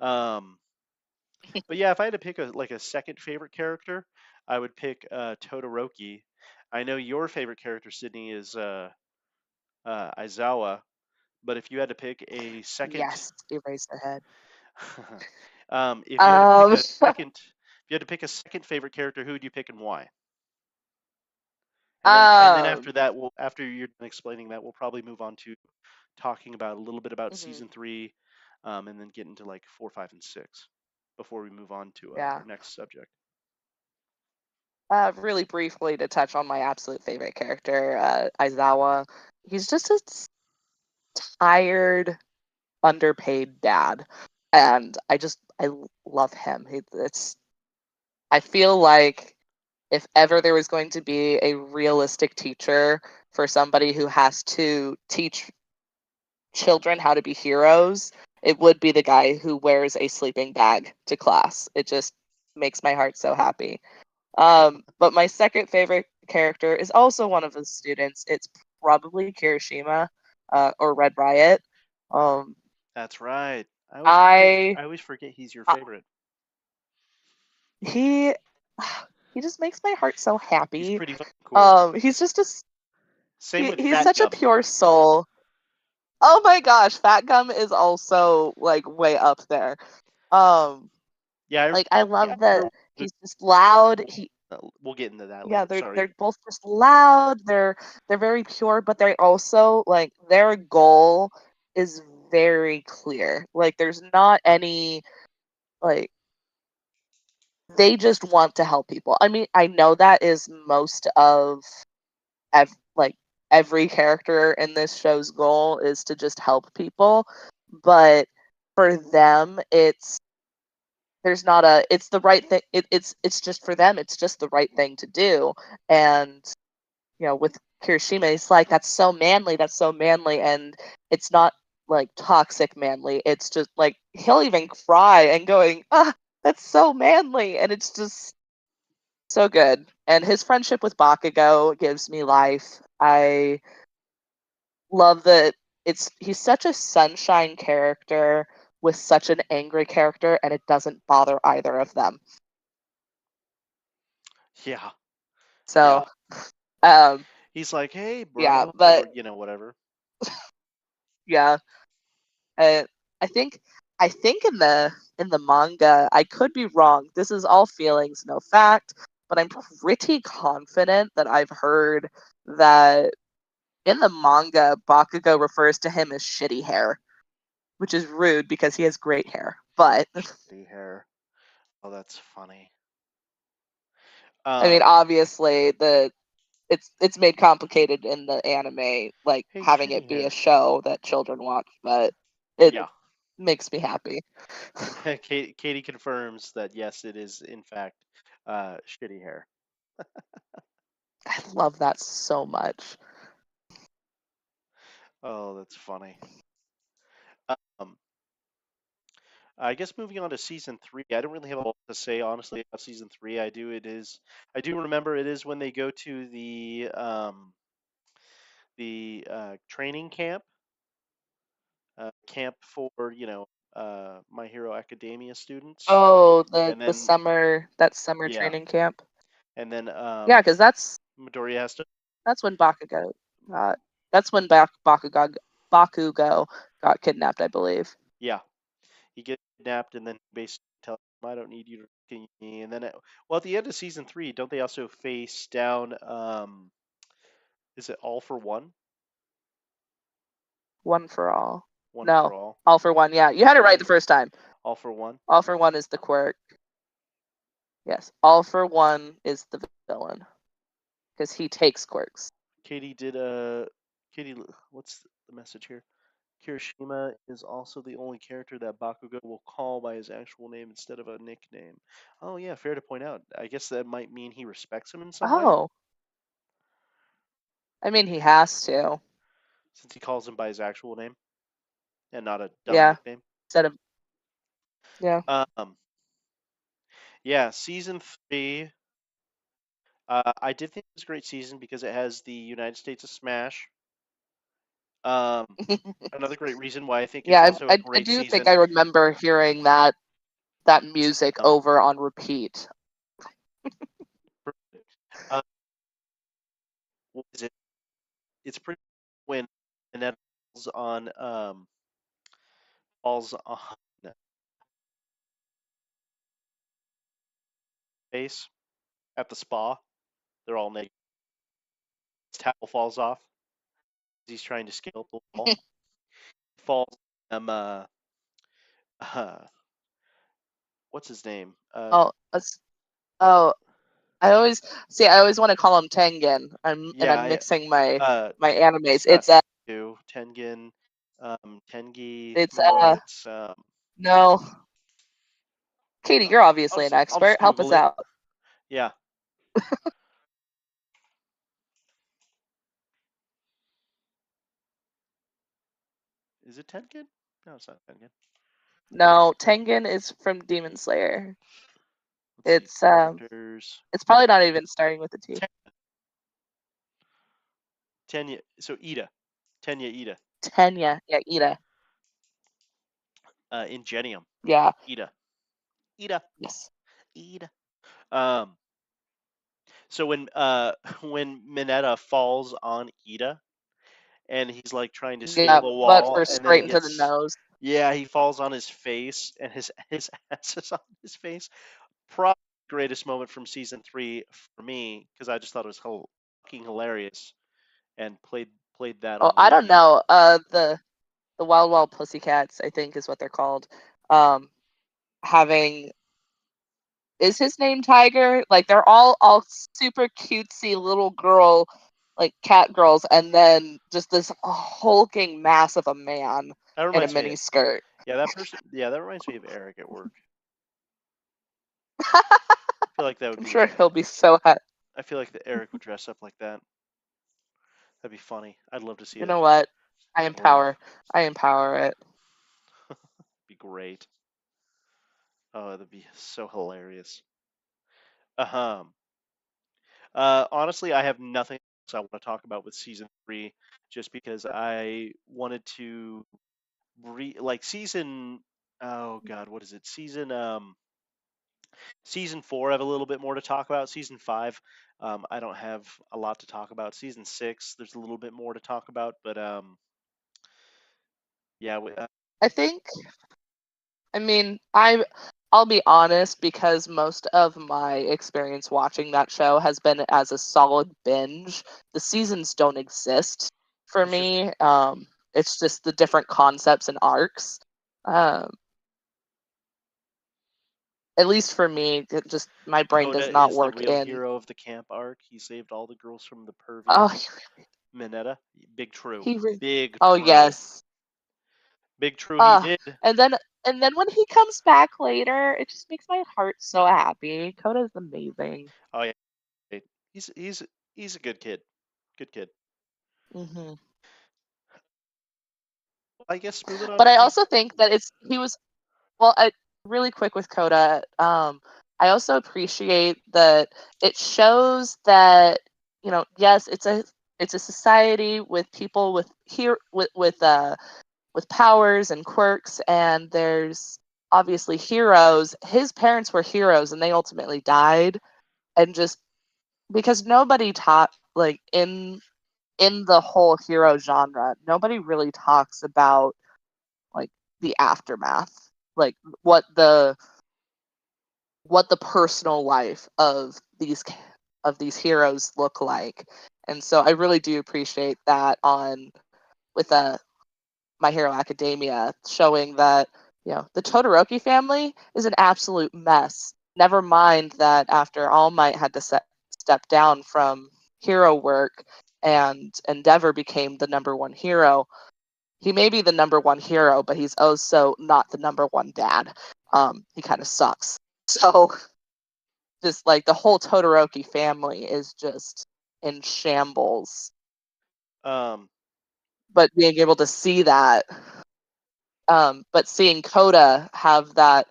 Um, but yeah, if I had to pick a second favorite character, I would pick Todoroki. I know your favorite character, Sydney, is Aizawa. But if you had to pick a second, Yes, erase ahead. if you had to pick Um, a second, if you had to pick a second favorite character, who would you pick and why? And then after um, that, after you're done explaining that, we'll probably move on to talking about a little bit about mhm, season three, and then get into like four, five, and six before we move on to yeah. our next subject. Really briefly to touch on my absolute favorite character, Aizawa. He's just a tired, underpaid dad, and I love him. I feel like if ever there was going to be a realistic teacher for somebody who has to teach children how to be heroes, it would be the guy who wears a sleeping bag to class. It just makes my heart so happy. But my second favorite character is also one of the students. It's probably Kirishima, or Red Riot. Um, That's right. I always forget. I, I always forget he's your I favorite. he he just makes my heart so He's happy. pretty fucking cool. He's just a Same with he's Fat such a Gum. pure soul. Oh my gosh, Fat Gum is also like way up there. Um, Yeah, like I yeah. love that he's just loud. We'll get into that Yeah, later. they're Sorry. they're both just loud. They're very pure, but they also like their goal is very clear. Like there's not any like they just want to help people. I mean, I know that is most of like every character in this show's goal is to just help people, but for them there's not a it's the right thing. It's just for them it's just the right thing to do. And with Kirishima, it's like that's so manly, and it's not like toxic manly. It's just like he'll even cry and going, that's so manly, and it's just so good. And his friendship with Bakugo gives me life. I love that he's such a sunshine character with such an angry character, and it doesn't bother either of them. Yeah. So, Yeah. um, He's like, hey, yeah, bro, or but whatever. yeah, I, I think in the manga, I could be wrong. This is all feelings, no fact, but I'm pretty confident that I've heard that in the manga, Bakugo refers to him as shitty hair, which is rude because he has great hair. But Shitty hair. Oh, that's funny. I mean, Um, obviously, it's made complicated in the anime, like hey, having shitty it be a hair. show that children watch, but it Yeah. makes me happy. Katie confirms that yes, it is in fact shitty hair. I love that so much. Oh, that's funny. Um, I guess moving on to season three, I don't really have a lot to say honestly about season three. I do remember it is when they go to the training camp for My Hero Academia students, Oh, and the then summer yeah, training camp. and then Yeah, because Midoriya has to that's when Bakugo got that's when Bakugo got kidnapped, I believe. yeah, he gets kidnapped and then basically tells him, I don't need you to rescue me. And then, well, at the end of season three, don't they also face down, is it All for One? One for all. One for No, All? all for one. Yeah, you had it right the first time. All for One? All for one is the quirk. Yes, all for one is the villain because he takes quirks. Katie did Katie, what's the message here? Kirishima is also the only character that Bakugo will call by his actual name instead of a nickname. Oh, yeah, fair to point out. I guess that might mean he respects him in some way, Oh, I mean he has to. since he calls him by his actual name and not a dumb Yeah, nickname. instead of yeah. Um, yeah, season three. I did think it was a great season because it has the United States of Smash. Um, another great reason why I think it's Yeah, also a I great do think season. I remember hearing that music Um, over on repeat. uh, what is it? It's pretty when Annette falls on face at the spa. They're all naked. His towel falls off. He's trying to scale up the wall. Falls. Um. Uh, what's his name? Oh, oh, I always want to call him Tengen. Yeah. I'm mixing my Uh. my animes. It's not two. Tengen. Tengi. It's No, it's no. Katie, you're obviously an I'll just expert. Help us Google it. out. Yeah. Is it Tengen? No, it's not Tengen. No, Tengen is from Demon Slayer. Let's see. Characters. It's probably not even starting with a T. Tenya. So Ida. Tenya Ida. Tenya, yeah, Ida. Ingenium. Yeah, Ida. Ida. yes. Ida. Um. So when when Mineta falls on Ida and he's like trying to scale Yeah, the but wall for and then he straight into the gets nose. yeah, he falls on his face and his ass is on his face. Probably the greatest moment from season three for me because I just thought it was fucking hilarious and played that Oh, on I don't repeat. know. The Wild Wild Pussycats, I think is what they're called. Having is his name Tiger? Like they're all super cutesy little girl, like cat girls, and then just this hulking mass of a man That in a reminds me mini of skirt. yeah, that person yeah, that reminds me of Eric at work. I feel like that would I'm be sure he'll be so happy. I feel like that Eric would dress up like that. That'd be funny. I'd love to see You it know what? in real life. I empower it. Be great. Oh, that'd be so hilarious. Um, honestly, I have nothing else I want to talk about with season three, just because I wanted to like season. oh God, what is it? Season four, I have a little bit more to talk about. Season five, I don't have a lot to talk about. Season six, there's a little bit more to talk about, but yeah, I think, I mean, I'll be honest because most of my experience watching that show has been as a solid binge. The seasons don't exist for it's just me. It's just the different concepts and arcs. Um, at least for me, just my brain does Coda not is the work real in. hero of the camp arc. He saved all the girls from the pervy Oh, Minetta. Big true, he re- big oh true, yes. big true. He Uh, did. and then when he comes back later, it just makes my heart so happy. Coda's amazing. Oh yeah, he's he's he's a good kid. Good kid. Hmm. I guess moving on But to I season. also think that he was well. Really quick with Coda. I also appreciate that it shows that yes, it's a society with people with powers and quirks, and there's obviously heroes. His parents were heroes, and they ultimately died, and just because nobody taught like in the whole hero genre, nobody really talks about like the aftermath, like what the what the personal life of these heroes look like. And so I really do appreciate that on with My Hero Academia, showing that the Todoroki family is an absolute mess. Never mind that after All Might had to step down from hero work and Endeavor became the number one hero, he may be the number one hero, but he's also not the number one dad. He kind of sucks. So just like the whole Todoroki family is just in shambles. Um, But being able to see that, but seeing Koda have that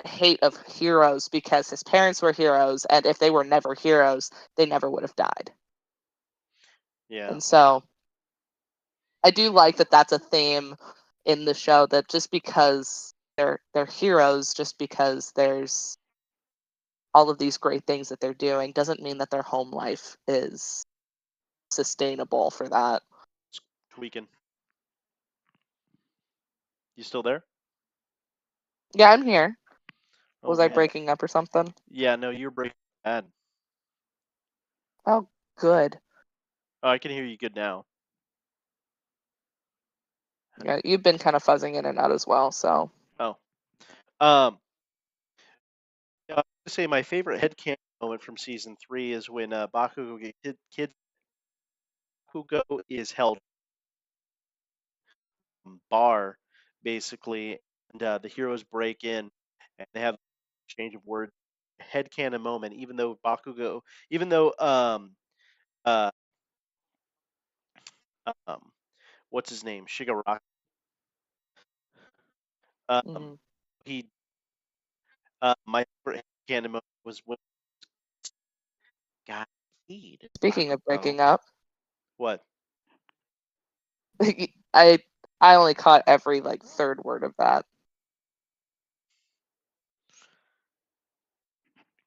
hate of heroes because his parents were heroes, and if they were never heroes, they never would have died. yeah. And so I do like that that's a theme in the show, that just because they're heroes, just because there's all of these great things that they're doing, doesn't mean that their home life is sustainable for that. It's tweaking. You still there? Yeah, I'm here. Oh Was I man. breaking up or something? Yeah. No, you're breaking bad. Oh, good. Oh, I can hear you good now. Yeah, you've been kind of fuzzing in and out as well, so. Oh. Um. I was gonna say my favorite headcanon moment from season three is when Bakugo Bakugo is held bar basically, and the heroes break in and they have a exchange of words. Headcanon moment, even though uh um what's his name, Shigaraki, um Mhm. he my favorite headcanon moment was when God feed Speaking of Bakugo. breaking up, What? I I only caught every like third word of that.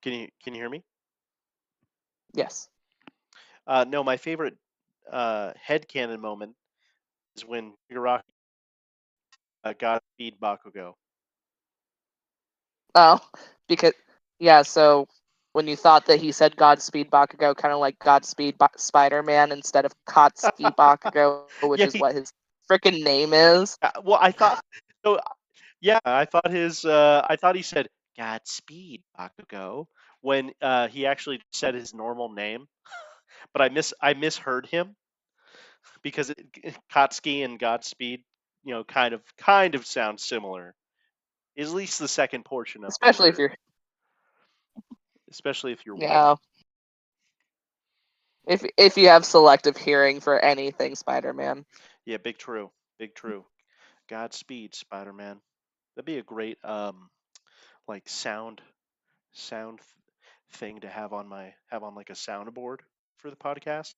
Can you hear me? Yes. No, my favorite headcanon moment is when Shigaraki God feed Bakugo. Oh, because yeah, so when you thought that he said Godspeed Bakugo, kind of like Godspeed Spider-Man instead of Kotsuki Bakugo, which Yeah, is what his freaking name is. well, I thought so. Yeah, I thought he said Godspeed, Bakugo, when he actually said his normal name, but I misheard him because Katsuki and Godspeed, kind of sound similar. At least the second portion of the Especially if word, you're especially if you're white. yeah, if you have selective hearing for anything Spider-Man. Yeah, big true, big true. Godspeed, Spider-Man. That'd be a great like sound thing to have on like a soundboard for the podcast.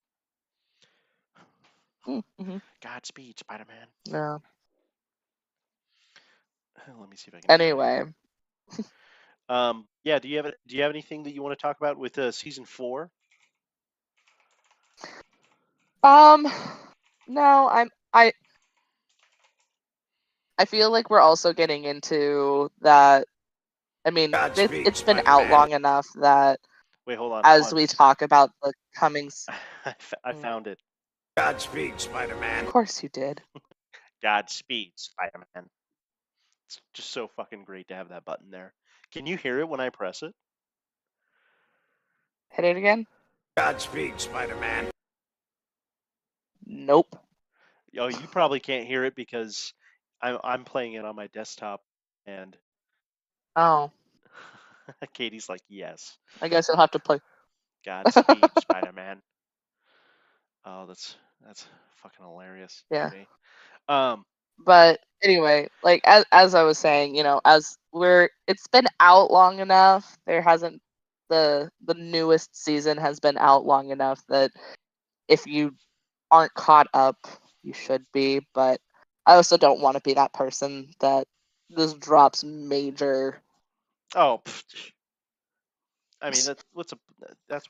Mm-hmm. Godspeed, Spider-Man. Yeah. Let me see if I can find Anyway, it. Yeah. Do you have anything that you want to talk about with season 4? um, no, I feel like we're also getting into that. I mean, Godspeed, it's been out Spider-Man. long enough that Wait, hold on, hold as on. we talk about the coming. I found it. Godspeed, Of Spider-Man. course you did. Godspeed, Spider-Man. It's just so fucking great to have that button there. Can you hear it when I press it? Hit it again. Godspeed, Spider-Man. Nope. Oh, you probably can't hear it because I'm playing it on my desktop, and Oh, Katie's like, yes, I guess you'll have to play. Godspeed, Spider-Man. Oh, that's fucking hilarious. Yeah. Okay. Um, But anyway, like as I was saying, as it's been out long enough. There hasn't the newest season has been out long enough that if you aren't caught up, you should be. But I also don't want to be that person that just drops major. oh, I mean that's what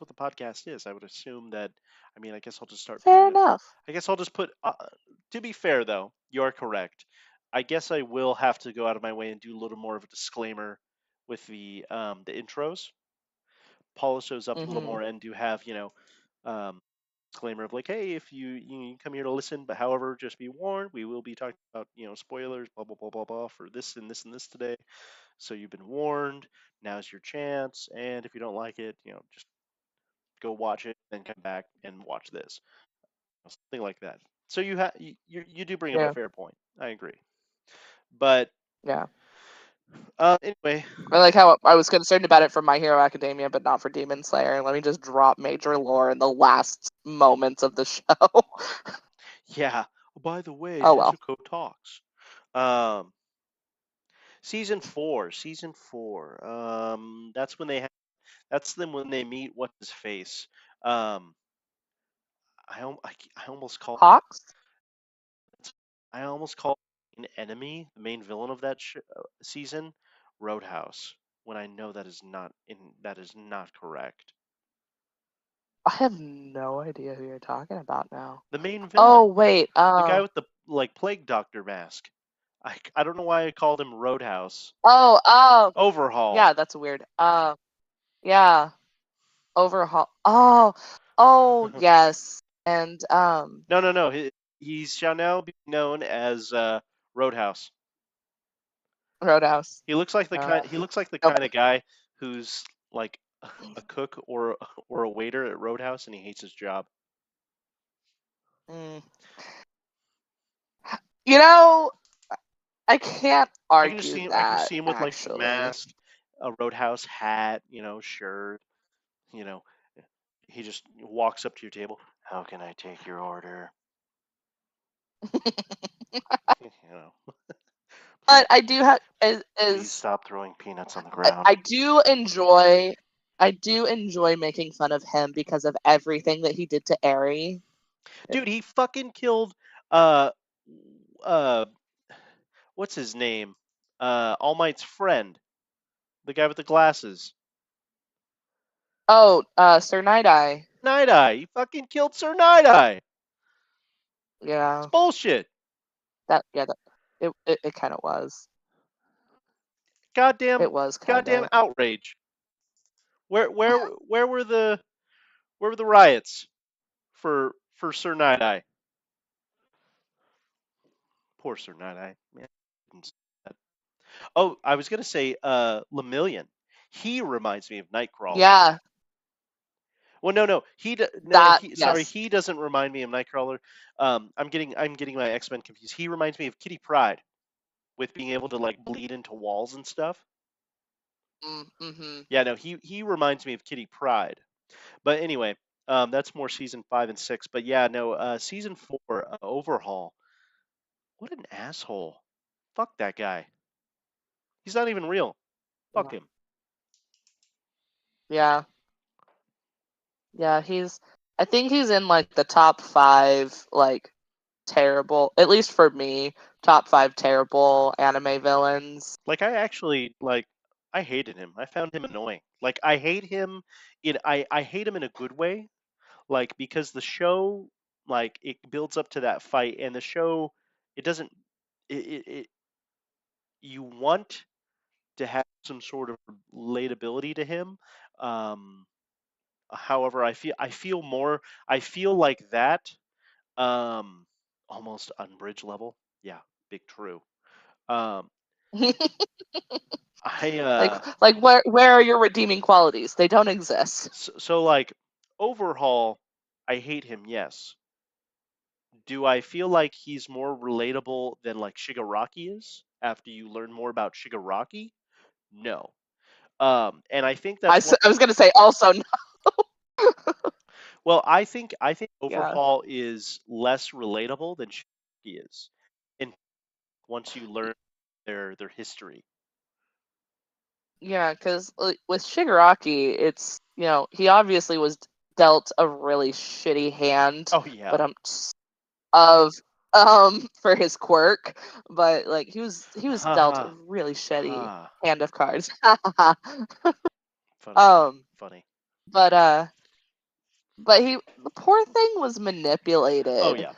the podcast is. I would assume that. I mean, I guess I'll just start Fair putting it. enough. I guess I'll just put. To be fair, though, you're correct. I guess I will have to go out of my way and do a little more of a disclaimer with the intros. Polish those up a little Hmm. more and do have disclaimer of like, hey, if you come here to listen, but however, just be warned, we will be talking about spoilers, blah blah blah blah blah for this and this and this today. So you've been warned. Now's your chance, and if you don't like it, just go watch it, then come back and watch this, something like that. So you do bring up a Yeah. fair point. I agree, but Yeah. anyway, I like how I was concerned about it for My Hero Academia, but not for Demon Slayer. Let me just drop major lore in the last moments of the show. yeah. Oh, by the way, Oh well. Nezuko talks. Um, season 4. That's when they have. That's them when they meet what's his face. Um, I almost call Hawks? I almost call an enemy, the main villain of that season, Roadhouse. When I know that is not correct. I have no idea who you're talking about now. The main Oh villain, wait, the guy with the like plague doctor mask. I don't know why I called him Roadhouse. oh, Overhaul. yeah, that's weird. Yeah, overhaul. Oh, yes, and No. He shall now be known as Roadhouse. Roadhouse. He looks like the Uh, kind. He looks like the nope. kind of guy who's like a cook or a waiter at Roadhouse, and he hates his job. Mm. You know, I can't argue I can just that see him with like the actually. mask, a Roadhouse hat, shirt. You know, he just walks up to your table. How can I take your order? You know, please, But I do have please is stop throwing peanuts on the I, ground. I do enjoy I do enjoy making fun of him because of everything that he did to Eri. Dude, he fucking killed uh uh what's his name? All Might's friend, the guy with the glasses. Oh, Sir Night Eye. Night Eye. He fucking killed Sir Night Eye. It's Yeah, bullshit. that it kind of was. Goddamn It was kind goddamn of. outrage. Where were the riots for Sir Night Eye? Poor Sir Night Eye. Man. Oh, I was gonna say Lemillion. He reminds me of Nightcrawler. Yeah, Well, no. No. that Sorry, yes. he doesn't remind me of Nightcrawler. I'm getting my X-Men confused. He reminds me of Kitty Pryde with being able to like bleed into walls and stuff. Mm-hmm. Yeah, no, he reminds me of Kitty Pryde. But anyway, that's more season 5 and 6. But yeah, no, season 4 overhaul. What an asshole! Fuck that guy. He's not even real. Fuck him. Yeah, yeah. I think he's in like the top 5, like terrible, at least for me, top 5 terrible anime villains. Like I hated him. I found him annoying. Like I hate him I hate him in a good way. Like because the show like it builds up to that fight and the show it doesn't it you want to have some sort of relatability to him. Um However, I feel like that um almost unbridge level. Yeah, big true. Um I like where are your redeeming qualities? They don't exist. so like overhaul I hate him, yes. Do I feel like he's more relatable than like Shigaraki is after you learn more about Shigaraki? No. And I think that's one. I was gonna say also no. Well, I think Yeah, Overhaul is less relatable than Shigaraki is, and once you learn their history. yeah, because with Shigaraki, it's he obviously was dealt a really shitty hand, Oh yeah. but of for his quirk, but like he was Ha dealt a ha really shitty ha. hand of cards. Funny, um, funny. but the poor thing was Oh manipulated yeah.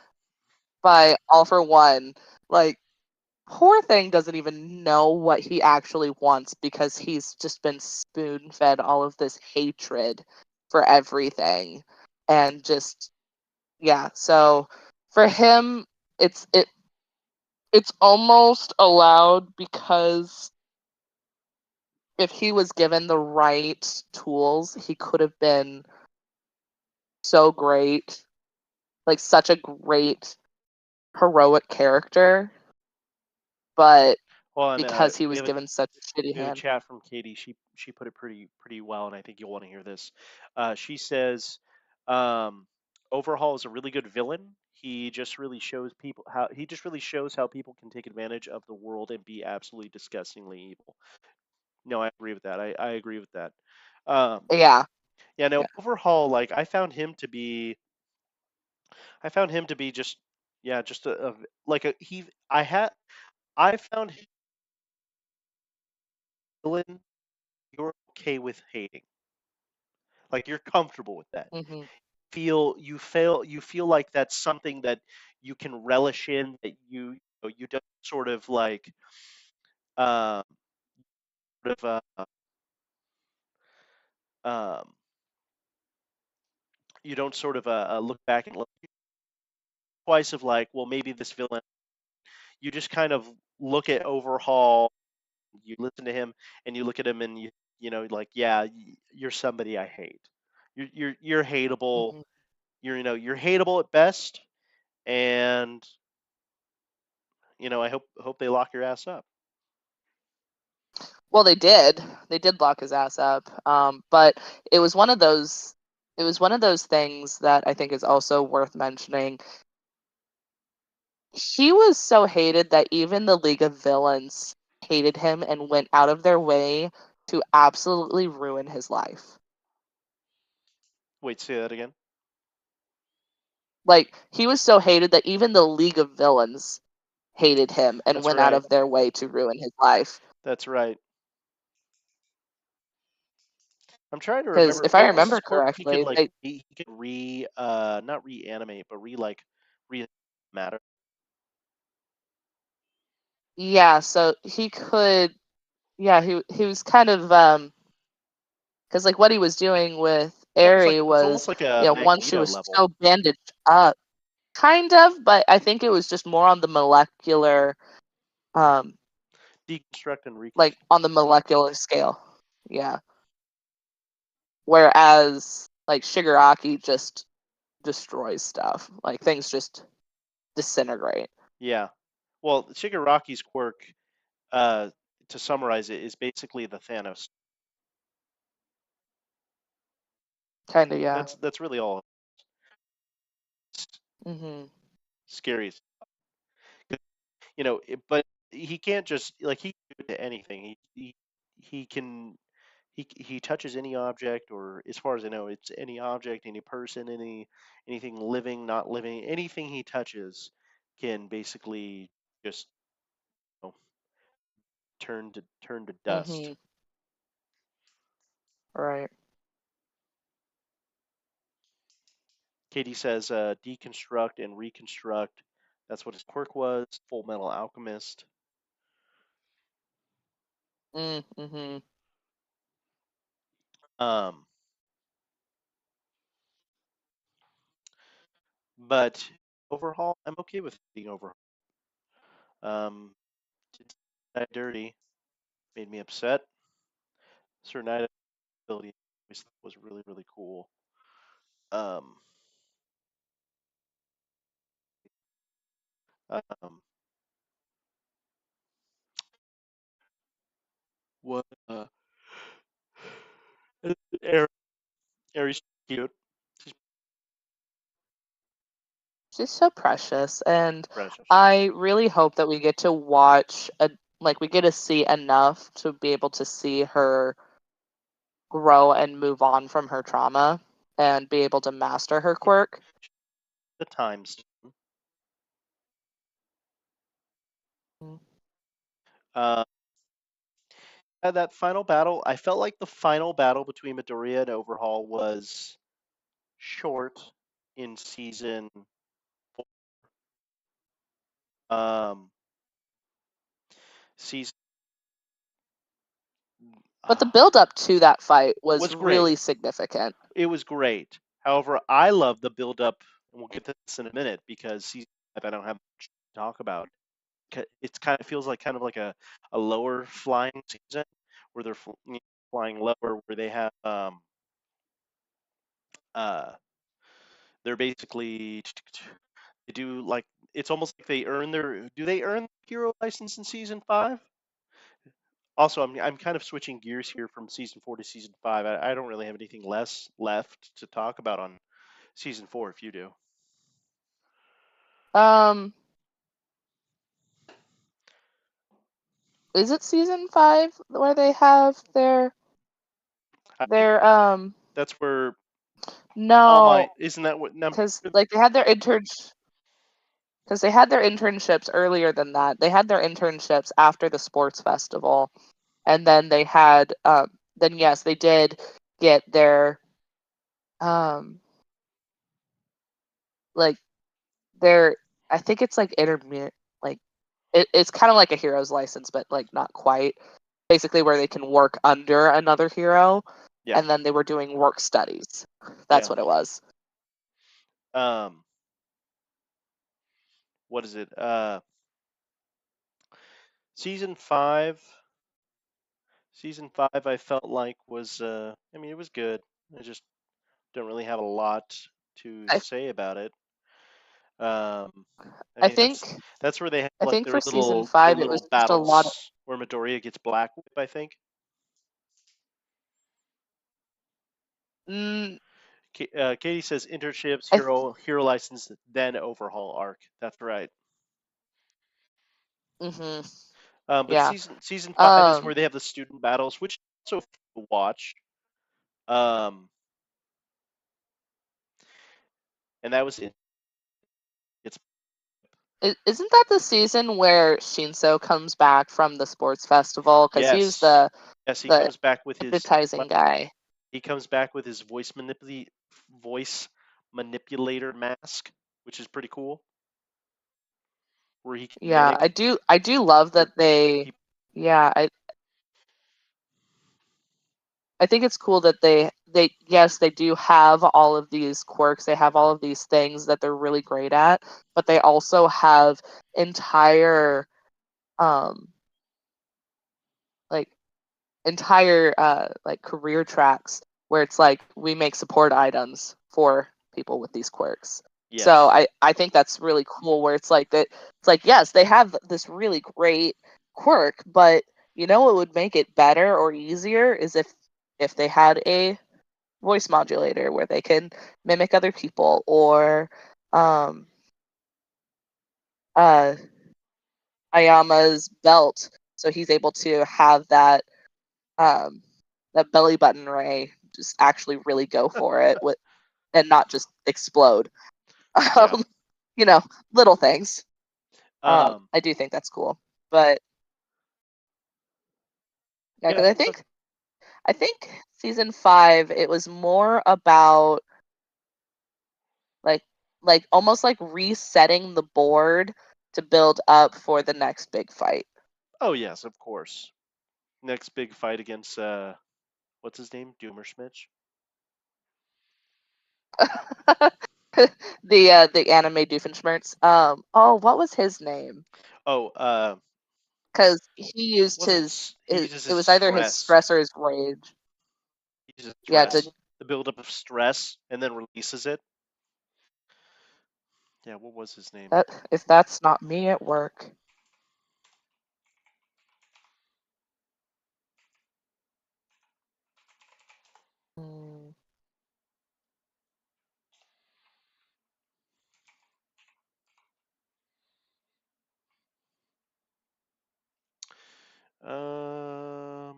by All for One. Like, poor thing doesn't even know what he actually wants because he's just been spoon fed all of this hatred for everything. And just, yeah. So for him, it's it it's almost allowed because if he was given the right tools, he could have been so great, like such a great heroic character, but Well, and because he was given such a shitty we have a hand. chat from Katie. She put it pretty well, and I think you'll want to hear this. She says, um, Overhaul is a really good villain. He just really shows how people can take advantage of the world and be absolutely disgustingly evil. No, I agree with that. I agree with that. Um, Yeah, yeah, no, yeah. Overhaul, like I found him to be just yeah, just a like a he I found him a villain you're okay with hating. Like you're comfortable with that. Hmm. You feel like that's something that you can relish in that you don't sort of like um sort of um you don't sort of look back and look twice of like, well, maybe this villain. You just kind of look at Overhaul, you listen to him, and you look at him, and you know like, yeah, you're somebody I hate. You're hateable. Hmm. You're hateable at best, and I hope they lock your ass up. Well, they did. They did lock his ass up. But it was one of those. It was one of those things that I think is also worth mentioning. He was so hated that even the League of Villains hated him and went out of their way to absolutely ruin his life. Wait, say that again. Like, he was so hated that even the League of Villains hated him and That's went out right. of their way to ruin his life. That's right. I'm trying to Because remember if I what was his remember quirk. He could correctly, like they, he could not reanimate, but re matter. yeah, so he could, yeah, he was kind of, because like what he was doing with Aerie It's almost was, like a once she Magneto was level. so bandaged up, kind of, but I think it was just more on the molecular, um, Deconstruct and like reconstruct. on the molecular scale. Yeah. Whereas like Shigaraki just destroys stuff. Like things just disintegrate. Yeah. Well, Shigaraki's quirk, uh, to summarize it, is basically the Thanos. Kind of, yeah. That's really all. It's Mhm. scary. But he can't just like he can do it to anything. He can he touches any object, or as far as I know, it's any object, any person, anything living, not living, anything he touches can basically just turn to dust. Mm-hmm. Right. Katie says deconstruct and reconstruct. That's what his quirk was. Full Metal Alchemist. Mm-hmm. Um, but overhaul, I'm okay with being overhaul. Did die dirty, made me upset. Certain item ability was really really cool. Um, um, what Aries, Aries cute. She's She's so precious, and precious. I really hope that we get to watch we get to see enough to be able to see her grow and move on from her trauma and be able to master her quirk. The times. Mm. Uh, that final battle, I felt like the final battle between Midoriya and Overhaul was short in season 4. Season But the build up to that fight was was great. really significant. It was great. However, I love the build up, and we'll get to this in a minute because season 5 I don't have much to talk about. It's kind of feels like kind of like a lower flying season where they're flying lower, where they have uh they're basically they do like it's almost like they earn their do they earn the hero license in season 5? Also, I'm kind of switching gears here from season 4 to season 5. I don't really have anything less left to talk about on season 4 if you do. Um, is it season 5 where they have their I think their that's where All Might no, isn't that what number? because like they had their because they had their internships earlier than that. They had their internships after the sports festival, and then they had then yes, they did get their um like their I think it's like intermediate like it's kind of like a hero's license, but like not quite. Basically, where they can work under another hero, Yeah, and then they were doing work studies. That's yeah. what it was. Um, what is it? Season 5. Season 5 I felt like was I mean it was good. I just don't really have a lot to I say about it. Um, I I mean think that's where they have I like think for their season their 5 it was little just a lot of battles where Midoriya gets Black Whip, I think. mm, Katie says internships, I th- hero license, then overhaul arc. That's right. mhm, But yeah. season 5 is Um where they have the student battles, which is also fun to watch. Um, and that was it. It's isn't that the season where Shinso comes back from the sports festival cuz he was yes, yes. He the comes back with his hypnotizing guy. he comes back with his voice manipulator mask, which is pretty cool. Where he can Yeah, mimic I do love other that they people. yeah, I think it's cool that they yes, they do have all of these quirks, they have all of these things that they're really great at, but they also have entire um like like career tracks where it's like we make support items for people with these quirks. So Yes, I think that's really cool where it's like yes, they have this really great quirk, but you know what would make it better or easier is if they had a voice modulator where they can mimic other people or um uh Ayama's belt so he's able to have um that belly button ray just actually really go for it with and not just explode. yeah. um you know, little things. Um, I do think that's cool. But Yeah, Yeah, because I think season 5 it was more about like almost like resetting the board to build up for the next big fight. oh yes, of course. Next big fight against what's his name? Doomer Schmitch. The anime Doofenshmirtz. Oh, what was his name? Oh, Because he used he uses it his was either his stress. stress or his rage. He uses Yeah, stress, the buildup of stress, and then releases it. Yeah, what was his name? if that's not me at work. Hmm. Um,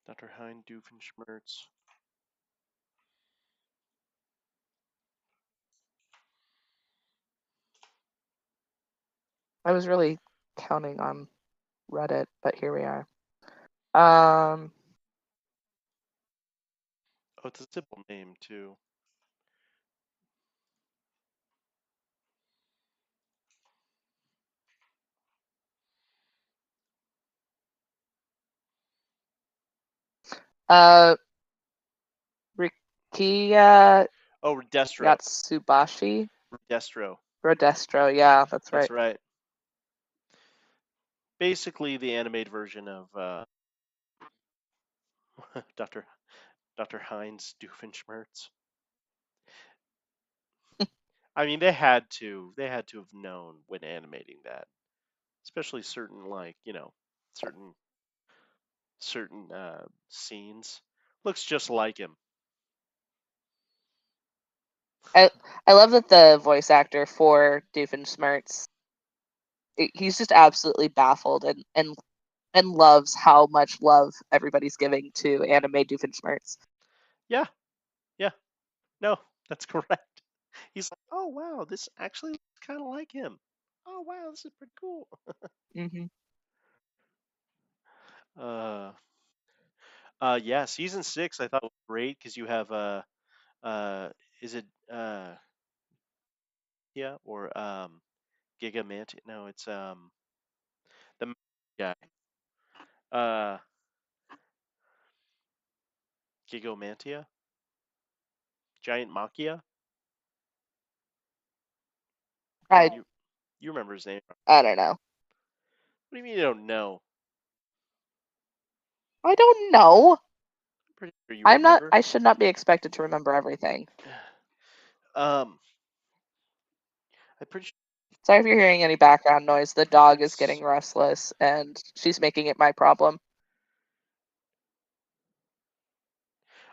Dr. Hein Doofenshmirtz. I was really counting on Reddit, but here we are. Um, Oh, it's a simple name too. Rikia Oh, Destro. Yatsubashi. Destro. Rodestro, yeah, that's right. That's right. Basically, the animated version of Dr. Heinz Doofenshmirtz. I mean, they had to have known when animating that, especially certain certain scenes. Looks just like him. I love that the voice actor for Doofenshmirtz, he's just absolutely baffled and loves how much love everybody's giving to anime Doofenshmirtz. Yeah, yeah. No, that's correct. He's like, oh wow, this actually looks kind of like him. Oh wow, this is pretty cool. Mm-hmm. Uh, yeah, season 6 I thought was great because you have is it yeah or Gigament? No, it's the guy uh Gigomantia, Giant Machia. Or I you remember his name? I don't know. What do you mean you don't know? I don't know. I'm pretty sure you remember. I should not be expected to remember everything. I'm pretty sure Sorry if you're hearing any background noise. The dog is it's getting restless and she's making it my problem.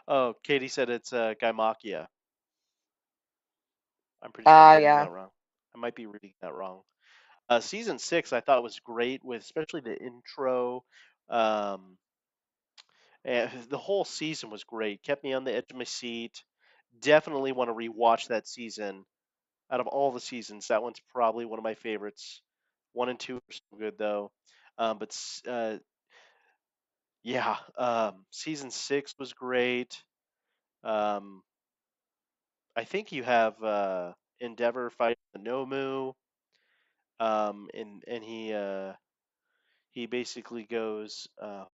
oh, Katie said it's Gaimakia. I'm pretty sure I'm reading Yeah. that wrong. I might be reading that wrong. Season 6 I thought was great with especially the intro. Um, and the whole season was great. Kept me on the edge of my seat. Definitely want to rewatch that season. Out of all the seasons, that one's probably one of my favorites. 1 and 2 are so good though. But yeah, season 6 was great. Um, I think you have Endeavor fighting the Nomu. And he basically goes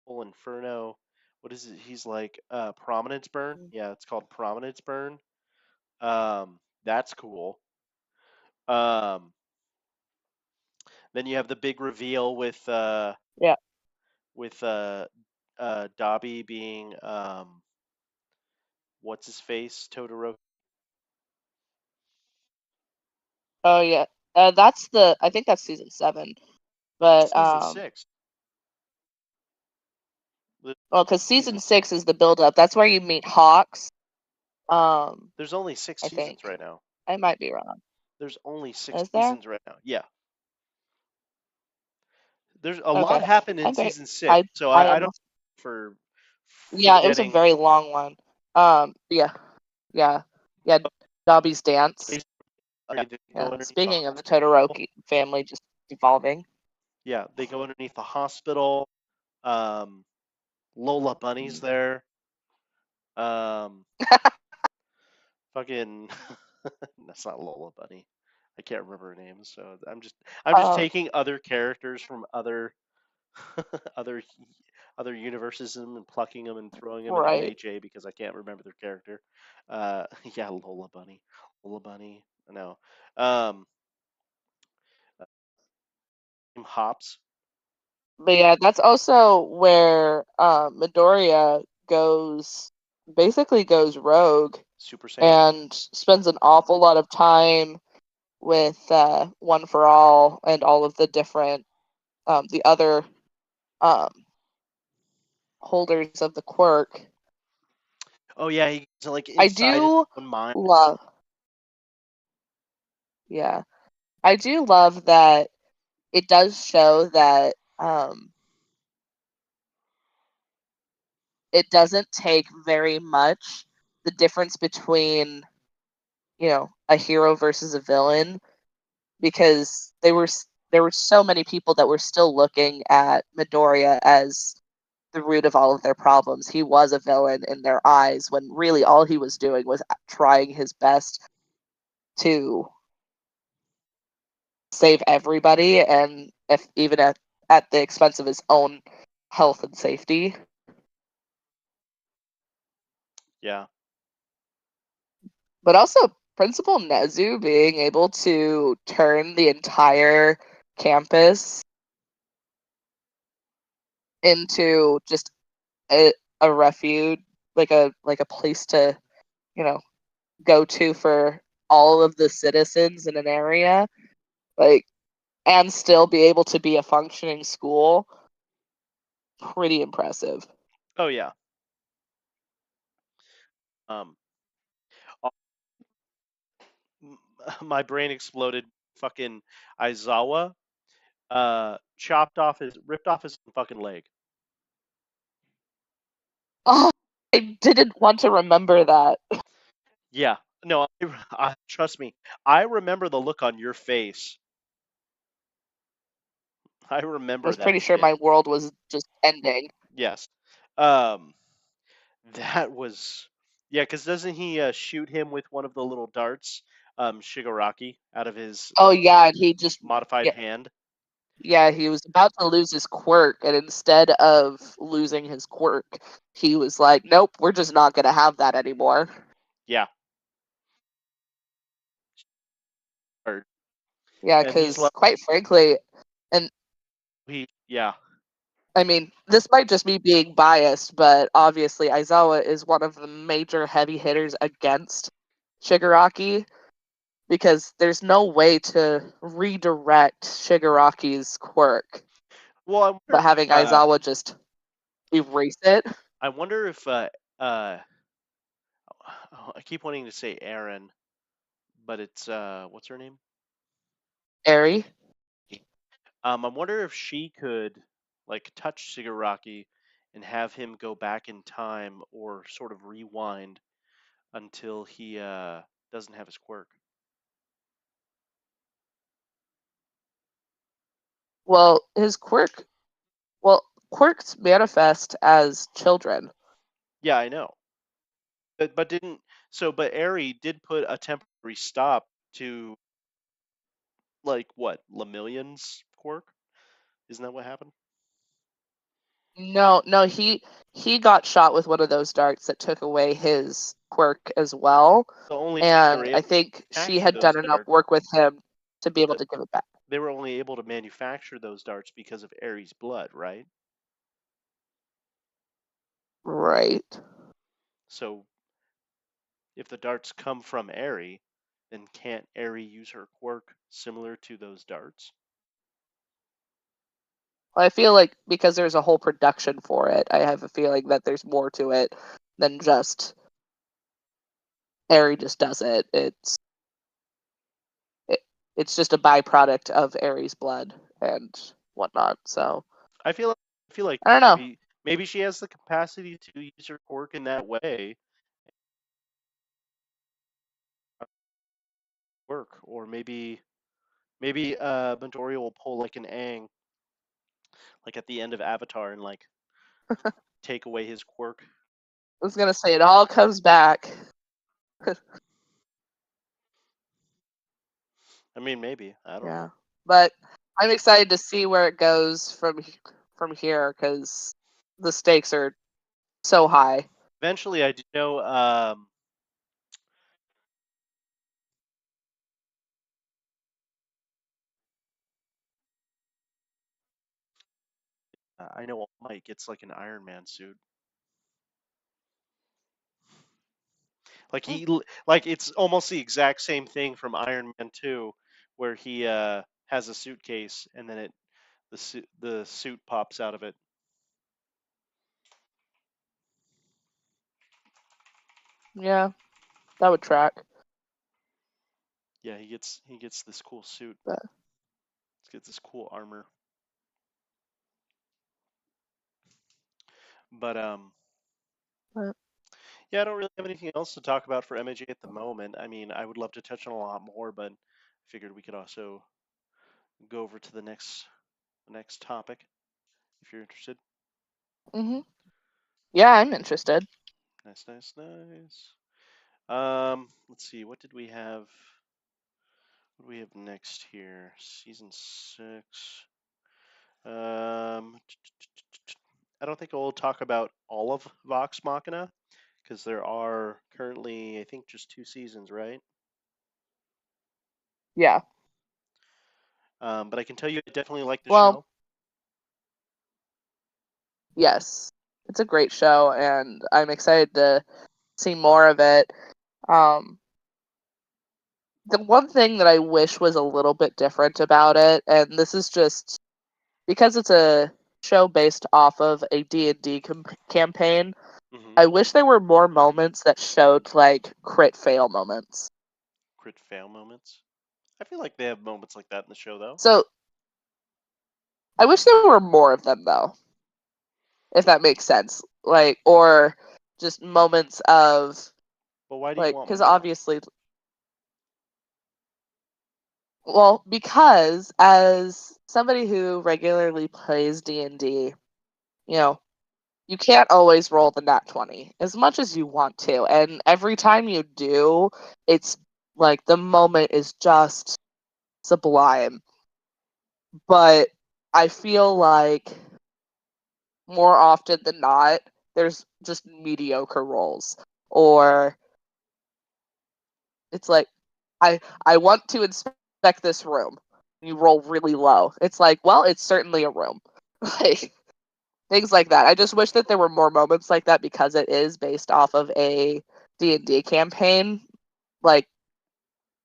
full inferno. What is it? He's like prominence burn. Yeah, it's called prominence burn. That's cool. Um, then you have the big reveal Yeah. with Dobby being what's his face Todoroki. Oh yeah. I think that's season 7. But Season 6. well, because season 6 is the build up. That's where you meet Hawks. There's only 6 I seasons think. right now. I might be wrong. There's only 6 Is there? seasons right now. Yeah. There's a lot Okay. happened in I'm very season 6, I so I I am don't for Yeah, it was a getting very long one. Yeah, yeah, yeah. Dobby's dance. they go Yeah. underneath the Speaking of the hospital. Todoroki family just evolving. Yeah, they go underneath the hospital. Um, Lola Bunny's there. Um, fucking that's not Lola Bunny. I can't remember her name, so I'm just Uh, taking other characters from other other other universes and plucking them and throwing them in right. OHA because I can't remember their character. Yeah, Lola Bunny, Lola Bunny. No, um, Hops, But yeah, that's also where Midoriya basically goes rogue Super Saiyan. and spends an awful lot of time with One for All and all of the different the other um, holders of the quirk. Oh yeah, he's like I inside his do own mind. love, yeah, I do love that it does show that it doesn't take very much the difference between a hero versus a villain, because there were so many people that were still looking at Midoriya as the root of all of their problems. He was a villain in their eyes when really all he was doing was trying his best to save everybody, and if even at the expense of his own health and safety. Yeah. But also Principal Nezu being able to turn the entire campus into just a refuge, like a place to, you know, go to for all of the citizens in an area, like, and still be able to be a functioning school. Pretty impressive. Oh yeah. Um, my brain exploded. Fucking Aizawa, ripped off his fucking leg. Oh, I didn't want to remember that. Yeah. No, trust me. I remember the look on your face. I I remember was that pretty sure shit. my world was just ending. Yes. Um, that was yeah. Because doesn't he shoot him with one of the little darts, Shigaraki, out of his Oh yeah, and he just modified yeah, hand? yeah, he was about to lose his quirk, and instead of losing his quirk, he was like, "Nope, we're just not gonna have that anymore." Yeah. Or, Yeah, and he's because like quite frankly, and yeah. I mean, this might just be being biased, but obviously Aizawa is one of the major heavy hitters against Shigaraki, because there's no way to redirect Shigaraki's quirk, Well, I wonder but having Aizawa just erase it. I wonder if I keep wanting to say Aaron, but it's what's her name? Eri. I wonder if she could like touch Shigaraki and have him go back in time or sort of rewind until he doesn't have his quirk. Well, quirks manifest as children. Yeah, I know. But didn't but Eri did put a temporary stop to like what, Lemillion's quirk? Isn't that what happened? No, no, he got shot with one of those darts that took away his quirk as well, The only they were and able I to think she manufacture had those done enough darts. work with him to be able th- to give it back. They were only able to manufacture those darts because of Eri's blood, right? Right. So if the darts come from Eri, then can't Eri use her quirk similar to those darts? Well, I feel like because there's a whole production for it, I have a feeling that there's more to it than just Eri just does it. It, it's just a byproduct of Eri's blood and whatnot. So I feel like I don't know. maybe maybe she has the capacity to use her quirk in that way. Work, or maybe Midoriya will pull like an Aang, like at the end of Avatar, and like take away his quirk. I was gonna say it all comes back. I mean, maybe, I don't Yeah, know. but I'm excited to see where it goes from here because the stakes are so high. Eventually, I do know. I know All Might gets like an Iron Man suit. Like like it's almost the exact same thing from Iron Man 2, where he has a suitcase and then the suit pops out of it. Yeah, that would track. Yeah, he gets this cool suit. But, He gets this cool armor. But but yeah, I don't really have anything else to talk about for MAJ at the moment. I mean, I would love to touch on a lot more, but I figured we could also go over to the next topic if you're interested. yeah, I'm interested. Nice, nice, nice. Let's see. What did we have? What do we have next here? Season 6. Um, I don't think we'll talk about all of Vox Machina because there are currently, I think, just 2 seasons, right? Yeah. But I can tell you, I definitely like the Well, show. yes, it's a great show, and I'm excited to see more of it. Um, the one thing that I wish was a little bit different about it, and this is just because it's a show based off of a D&D campaign, Hmm. I wish there were more moments that showed like crit fail moments. Crit fail moments. I feel like they have moments like that in the show, though. So I wish there were more of them though, if that makes sense. Like, or just moments of But why do you like, want because more? obviously, well, because as somebody who regularly plays D&D, you know, you can't always roll the nat 20 as much as you want to. And every time you do, it's like the moment is just sublime. But I feel like more often than not, there's just mediocre rolls. Or it's like, I want to inspect this room. You roll really low. It's like, well, it's certainly a room. Like things like that. I just wish that there were more moments like that because it is based off of a D&D campaign. Like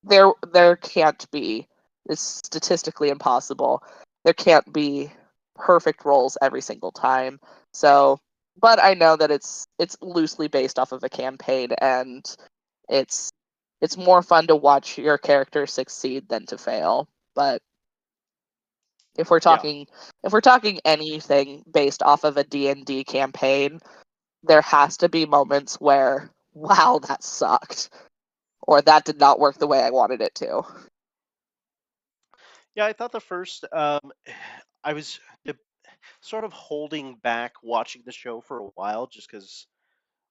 there can't be, it's statistically impossible. There can't be perfect rolls every single time. So, but I know that it's loosely based off of a campaign and it's it's more fun to watch your character succeed than to fail. But if we're Yeah. talking if we're talking anything based off of a D&D campaign, there has to be moments where, wow, that sucked, or that did not work the way I wanted it to. Yeah, I thought the first, I was sort of holding back watching the show for a while just because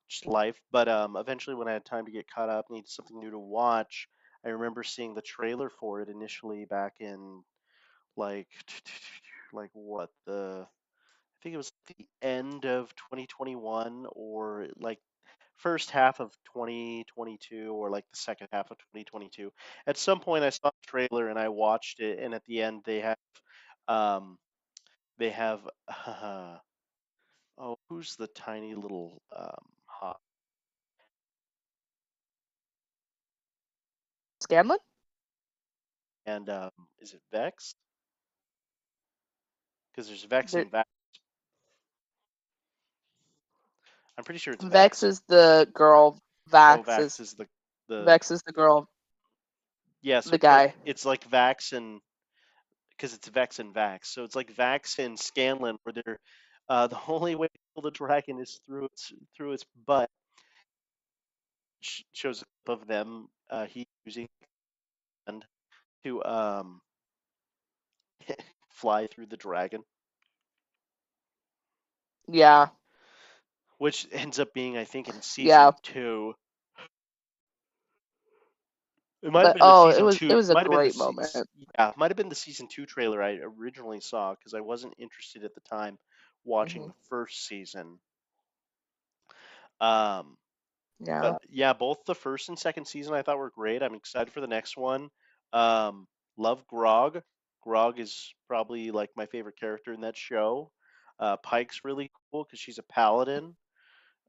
just life. But eventually, when I had time to get caught up, needed something new to watch, I remember seeing the trailer for it initially back in like like what the I think it was the end of 2021 or like first half of 2022 or like the second half of 2022. At some point, I saw the trailer and I watched it, and at the end, um, they have oh, who's the tiny little hot Scanlan? and is it Vex? Because there's Vex There, and Vax. I'm pretty sure it's Vex Vex. is the girl. Oh, Vax Vax is is the Vex is the girl. yeah. So The guy. it's like Vax and because it's Vex and Vax. So it's like Vax and Scanlan, where they're the only way the dragon is through its butt. Shows a clip of them. He using hand to fly through the dragon, Yeah. which ends up being, I think, in Yeah. season 2. It might have But been the it season was 2. a Might have been great moment. yeah, it might have been the season 2 trailer I originally saw because I wasn't interested at the time watching Hmm. the first season. Um, Yeah. but yeah, both the first and second season I thought were great. I'm excited for the next one. Um, love Grog. Grog is probably like my favorite character in that show. Pike's really cool because she's a paladin.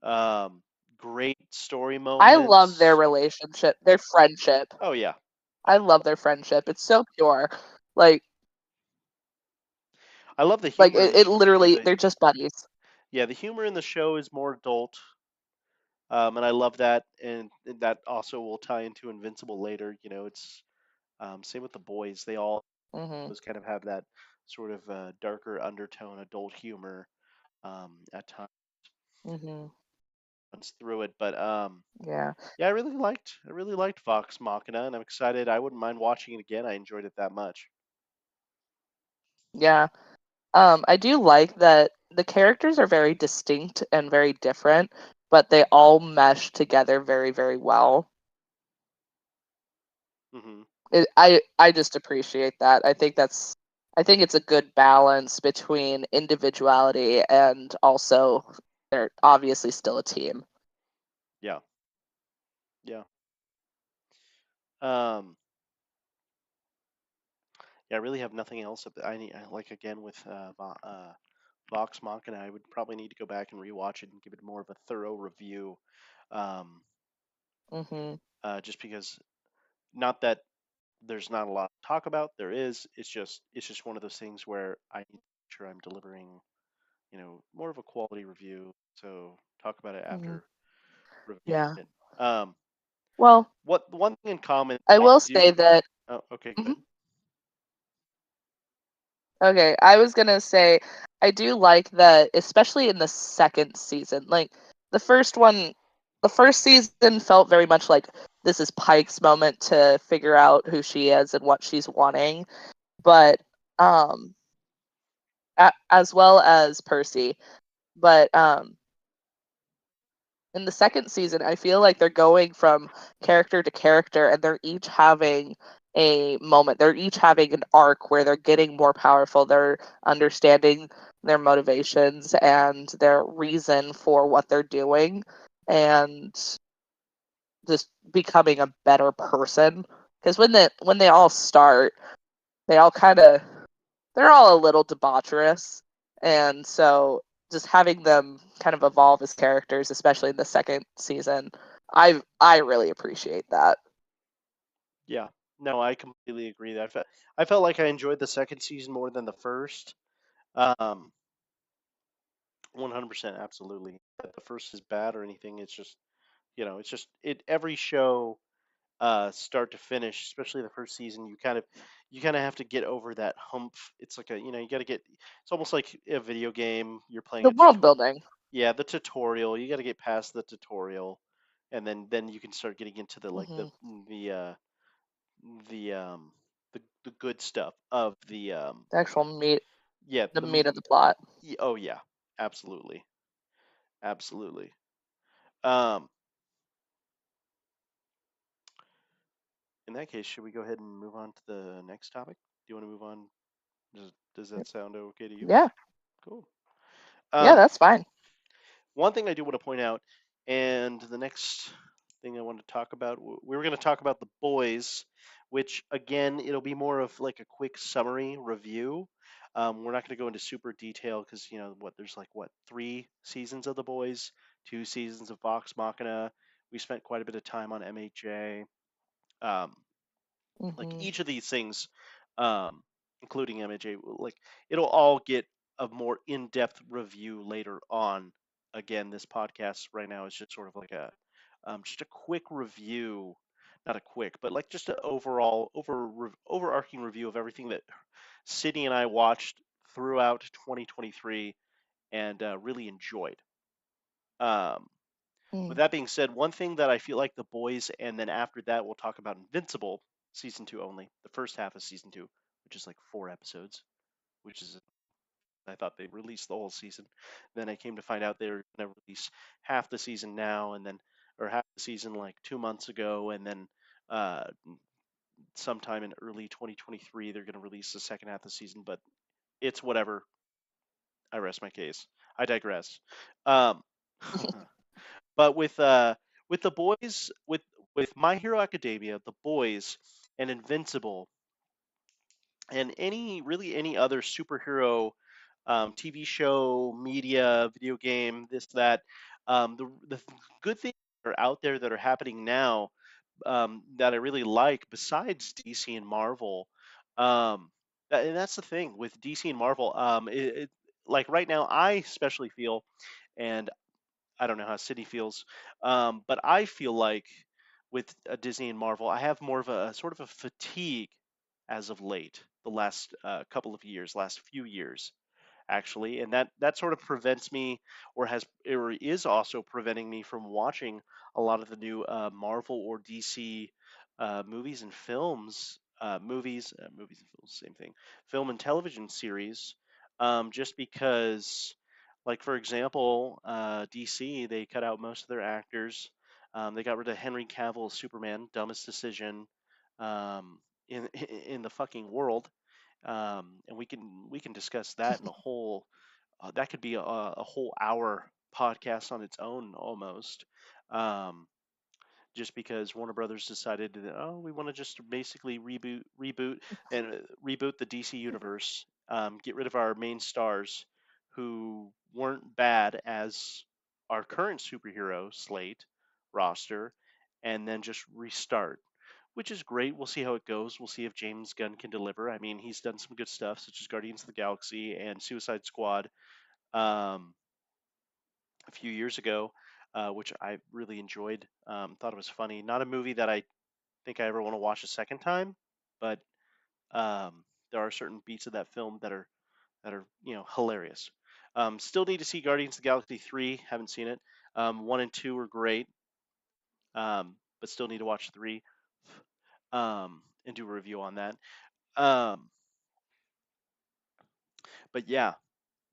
Um, great story I love their moments. relationship, their friendship. Oh yeah, I love their friendship. It's so pure. Like I love the humor in it in literally, the they're just buddies. yeah, the humor in the show is more adult, and I love that, and that also will tie into Invincible later. You know, it's same with the boys. They all Hmm. those kind of have that sort of darker undertone, adult humor at times Hmm. runs through it. But Yeah. yeah, I really liked Vox Machina, and I'm excited. I wouldn't mind watching it again. I enjoyed it that much. Yeah. I do like that the characters are very distinct and very different, but they all mesh together very, very well. Hmm. I just appreciate that. I think it's a good balance between individuality and also they're obviously still a team. Yeah, yeah. Um, yeah, I really have nothing else. I need like again with Vox Machina, I would probably need to go back and rewatch it and give it more of a thorough review. Um, Hmm. just because, not that there's not a lot to talk about, there is. It's just one of those things where I need to make sure I'm delivering, more of a quality review. So talk about it Hmm. after reviewing Yeah. it. Um, Well, what one thing in common I all will of you? say that. Oh, okay, go Mhm. ahead. Okay, I was gonna say I do like that, especially in the second season. Like the first one, the first season felt very much like this is Pike's moment to figure out who she is and what she's wanting, but um, as well as Percy. But in the second season, I feel like they're going from character to character and they're each having a moment. They're each having an arc where they're getting more powerful. They're understanding their motivations and their reason for what they're doing and just becoming a better person. Because when they all start, they all kind of they're all a little debaucherous, and so just having them kind of evolve as characters, especially in the second season, I really appreciate that. Yeah, no, I completely agree. I felt like I enjoyed the second season more than the first. 100%, absolutely. That the first is bad or anything. It's just, it's just every show start to finish, especially the first season, you kind of have to get over that hump. It's like you got to get it's almost like a video game. You're playing The a world building. yeah, the tutorial. You got to get past the tutorial and then you can start getting into the like Hmm. the uh the the good stuff of the The actual meat, yeah, the meat of the plot. oh yeah, absolutely. Absolutely. Um in that case, should we go ahead and move on to the next topic? Do you want to move on? Does that sound okay to you? Yeah, Cool. yeah, Um, that's fine. one thing I do want to point out, and the next thing I want to talk about, we were going to talk about The Boys, which again, it'll be more of like a quick summary review. We're not going to go into super detail because, there's like, 3 seasons of The Boys, 2 seasons of Vox Machina. We spent quite a bit of time on MHA. Um, like Hmm. each of these things, um, including MJ, like it'll all get a more in-depth review later on. Again, this podcast right now is just sort of like just a quick review, not a quick, but like just an overall overarching review of everything that Sydney and I watched throughout 2023 and really enjoyed. Um, with Mm. that being said, one thing that I feel like The Boys, and then after that we'll talk about Invincible season 2 only, the first half of season 2, which is like 4 episodes, which is I thought they released the whole season. Then I came to find out they were going to release half the season now, and then or half the season like 2 months ago, and then uh, sometime in early 2023 they're going to release the second half of the season. But it's whatever. I rest my case. I digress. Um, but with the boys with My Hero Academia, the boys, and Invincible, and any other superhero TV show, media, video game, this that, the good things that are out there that are happening now, that I really like besides DC and Marvel. And that's the thing with DC and Marvel. Like right now, I especially feel, and I don't know how Sydney feels, but I feel like with Disney and Marvel, I have more of a sort of a fatigue as of late, the last couple of years, last few years actually, and that sort of prevents me, or is also preventing me from watching a lot of the new Marvel or DC movies and films, movies and films, same thing, film and television series, just because, like for example, DC, they cut out most of their actors. They got rid of Henry Cavill as Superman, dumbest decision um, in the fucking world, and we can discuss that in a whole that could be a whole hour podcast on its own almost, um, just because Warner Brothers decided that, oh, we want to just basically reboot the DC universe, get rid of our main stars who weren't bad as our current superhero slate roster, and then just restart, which is great. We'll see how it goes. We'll see if James Gunn can deliver. I mean, he's done some good stuff, such as Guardians of the Galaxy and Suicide Squad, um, a few years ago, which I really enjoyed. Thought it was funny. Not a movie that I think I ever want to watch a second time, but there are certain beats of that film that are hilarious. Still need to see Guardians of the Galaxy 3. Haven't seen it. 1 and 2 are great, but still need to watch 3, and do a review on that. Um, but yeah,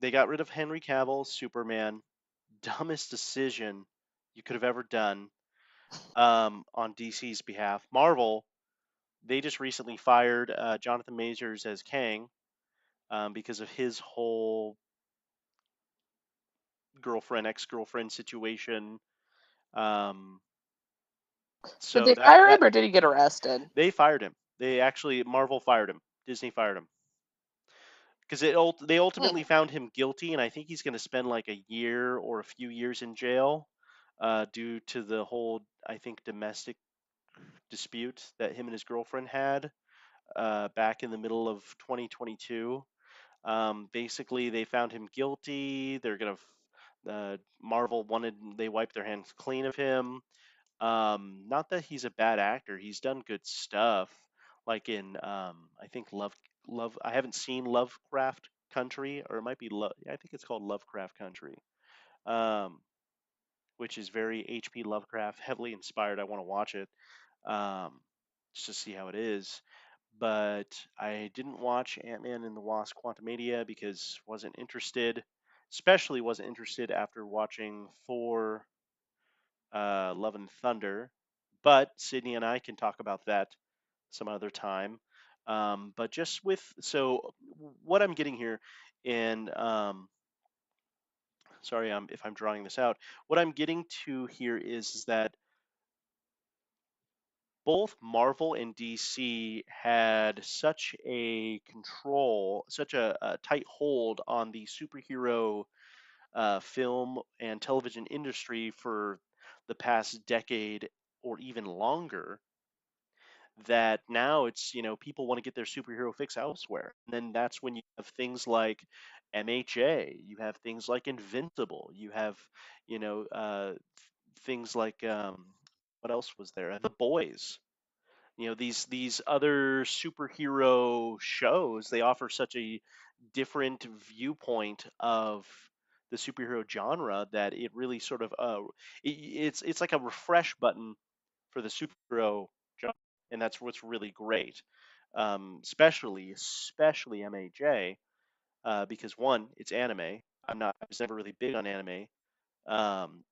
they got rid of Henry Cavill, Superman. Dumbest decision you could have ever done, on DC's behalf. Marvel, they just recently fired Jonathan Majors as Kang, because of his whole ex-girlfriend situation. Um, Did so they that fire that him or did he get arrested? they fired him. Marvel fired him. Disney fired him because they ultimately Hmm. found him guilty, and I think he's going to spend like a year or a few years in jail, due to the whole, I think, domestic dispute that him and his girlfriend had, back in the middle of 2022. Basically, they found him guilty. Marvel wanted they wiped their hands clean of him. Not that he's a bad actor; he's done good stuff, like in I think Love. I haven't seen Lovecraft Country, or it might be Love. I think it's called Lovecraft Country, um, which is very H.P. Lovecraft, heavily inspired. I want to watch it, um, just to see how it is. But I didn't watch Ant-Man and the Wasp: Quantumania because wasn't interested. Especially wasn't interested after watching Thor: Love and Thunder. But Sydney and I can talk about that some other time. But just with so what I'm getting here, and sorry, if I'm drawing this out, what I'm getting to here is that both Marvel and DC had such a control, such a tight hold on the superhero film and television industry for the past decade or even longer, that now it's, people want to get their superhero fix elsewhere. And then that's when you have things like MHA, you have things like Invincible, you have, things like, what else was there? The Boys. These other superhero shows, they offer such a different viewpoint of the superhero genre that it really sort of it's like a refresh button for the superhero genre, and that's what's really great. Especially MAJ, because one, it's anime. I was never really big on anime, um,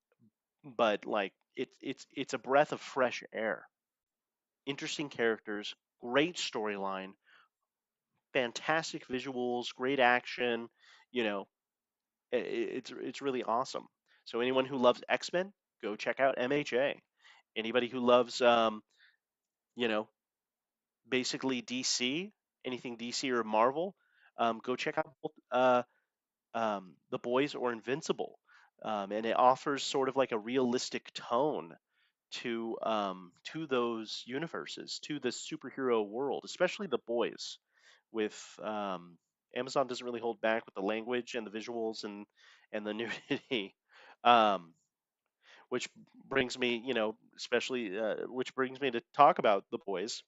but like it's a breath of fresh air. Interesting characters, great storyline, fantastic visuals, great action. You know, it's really awesome. So anyone who loves X-Men, go check out MHA. Anybody who loves you know, basically DC, anything DC or Marvel, go check out The Boys or Invincible. And it offers sort of like a realistic tone to those universes, to the superhero world, especially The Boys. With Amazon doesn't really hold back with the language and the visuals and the nudity. Um, which brings me, especially which brings me to talk about The Boys.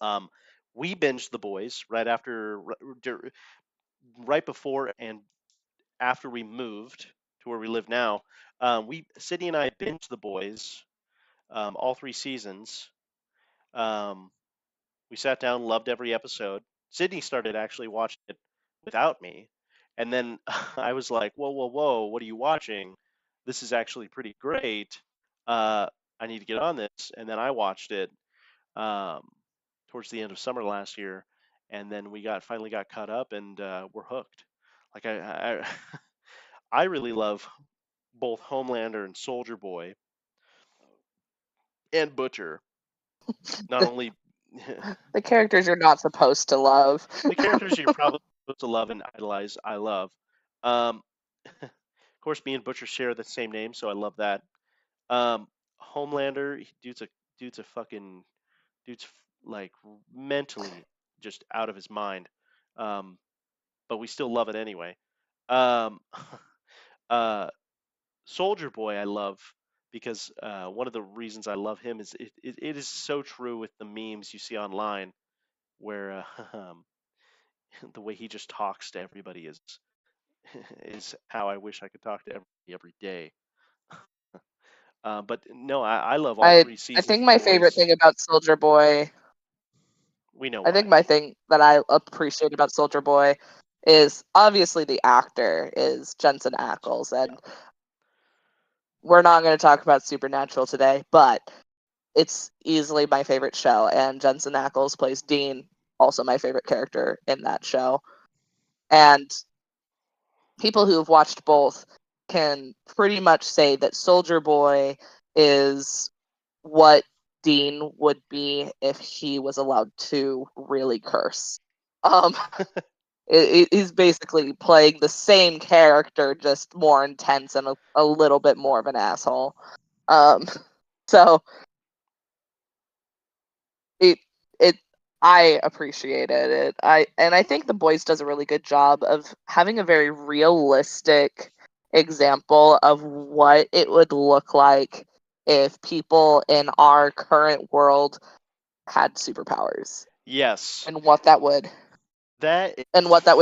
Um, we binged The Boys right before and after we moved to where we live now. Sydney and I binged The Boys, all 3 seasons. Um, we sat down, loved every episode. Sydney started actually watching it without me, and then I was like, "Whoa, whoa, whoa! What are you watching? This is actually pretty great. Uh, I need to get on this." And then I watched it um, towards the end of summer last year, and then we finally got caught up, and we're hooked. Like I really love both Homelander and Soldier Boy and Butcher. Not only The characters you're not supposed to love. the characters you're probably supposed to love and idolize, I love. Um, of course, me and Butcher share the same name, so I love that. Um, Homelander, dude's a fucking dude's like mentally just out of his mind. Um, but we still love it anyway. Um, uh, Soldier Boy, I love because one of the reasons I love him is it is so true with the memes you see online where the way he just talks to everybody is how I wish I could talk to everybody every day. But no, I love all I three I seasons think of my The favorite Boys. thing about Soldier Boy, We know I think why. my thing that I appreciate about Soldier Boy is obviously the actor is Jensen Ackles, Yeah. and we're not going to talk about Supernatural today, but it's easily my favorite show, and Jensen Ackles plays Dean, also my favorite character in that show. And people who have watched both can pretty much say that Soldier Boy is what Dean would be if he was allowed to really curse. Um, he's basically playing the same character, just more intense and a little bit more of an asshole. Um, so it it I appreciated it. I think The Boys does a really good job of having a very realistic example of what it would look like if people in our current world had superpowers Yes, and what that would that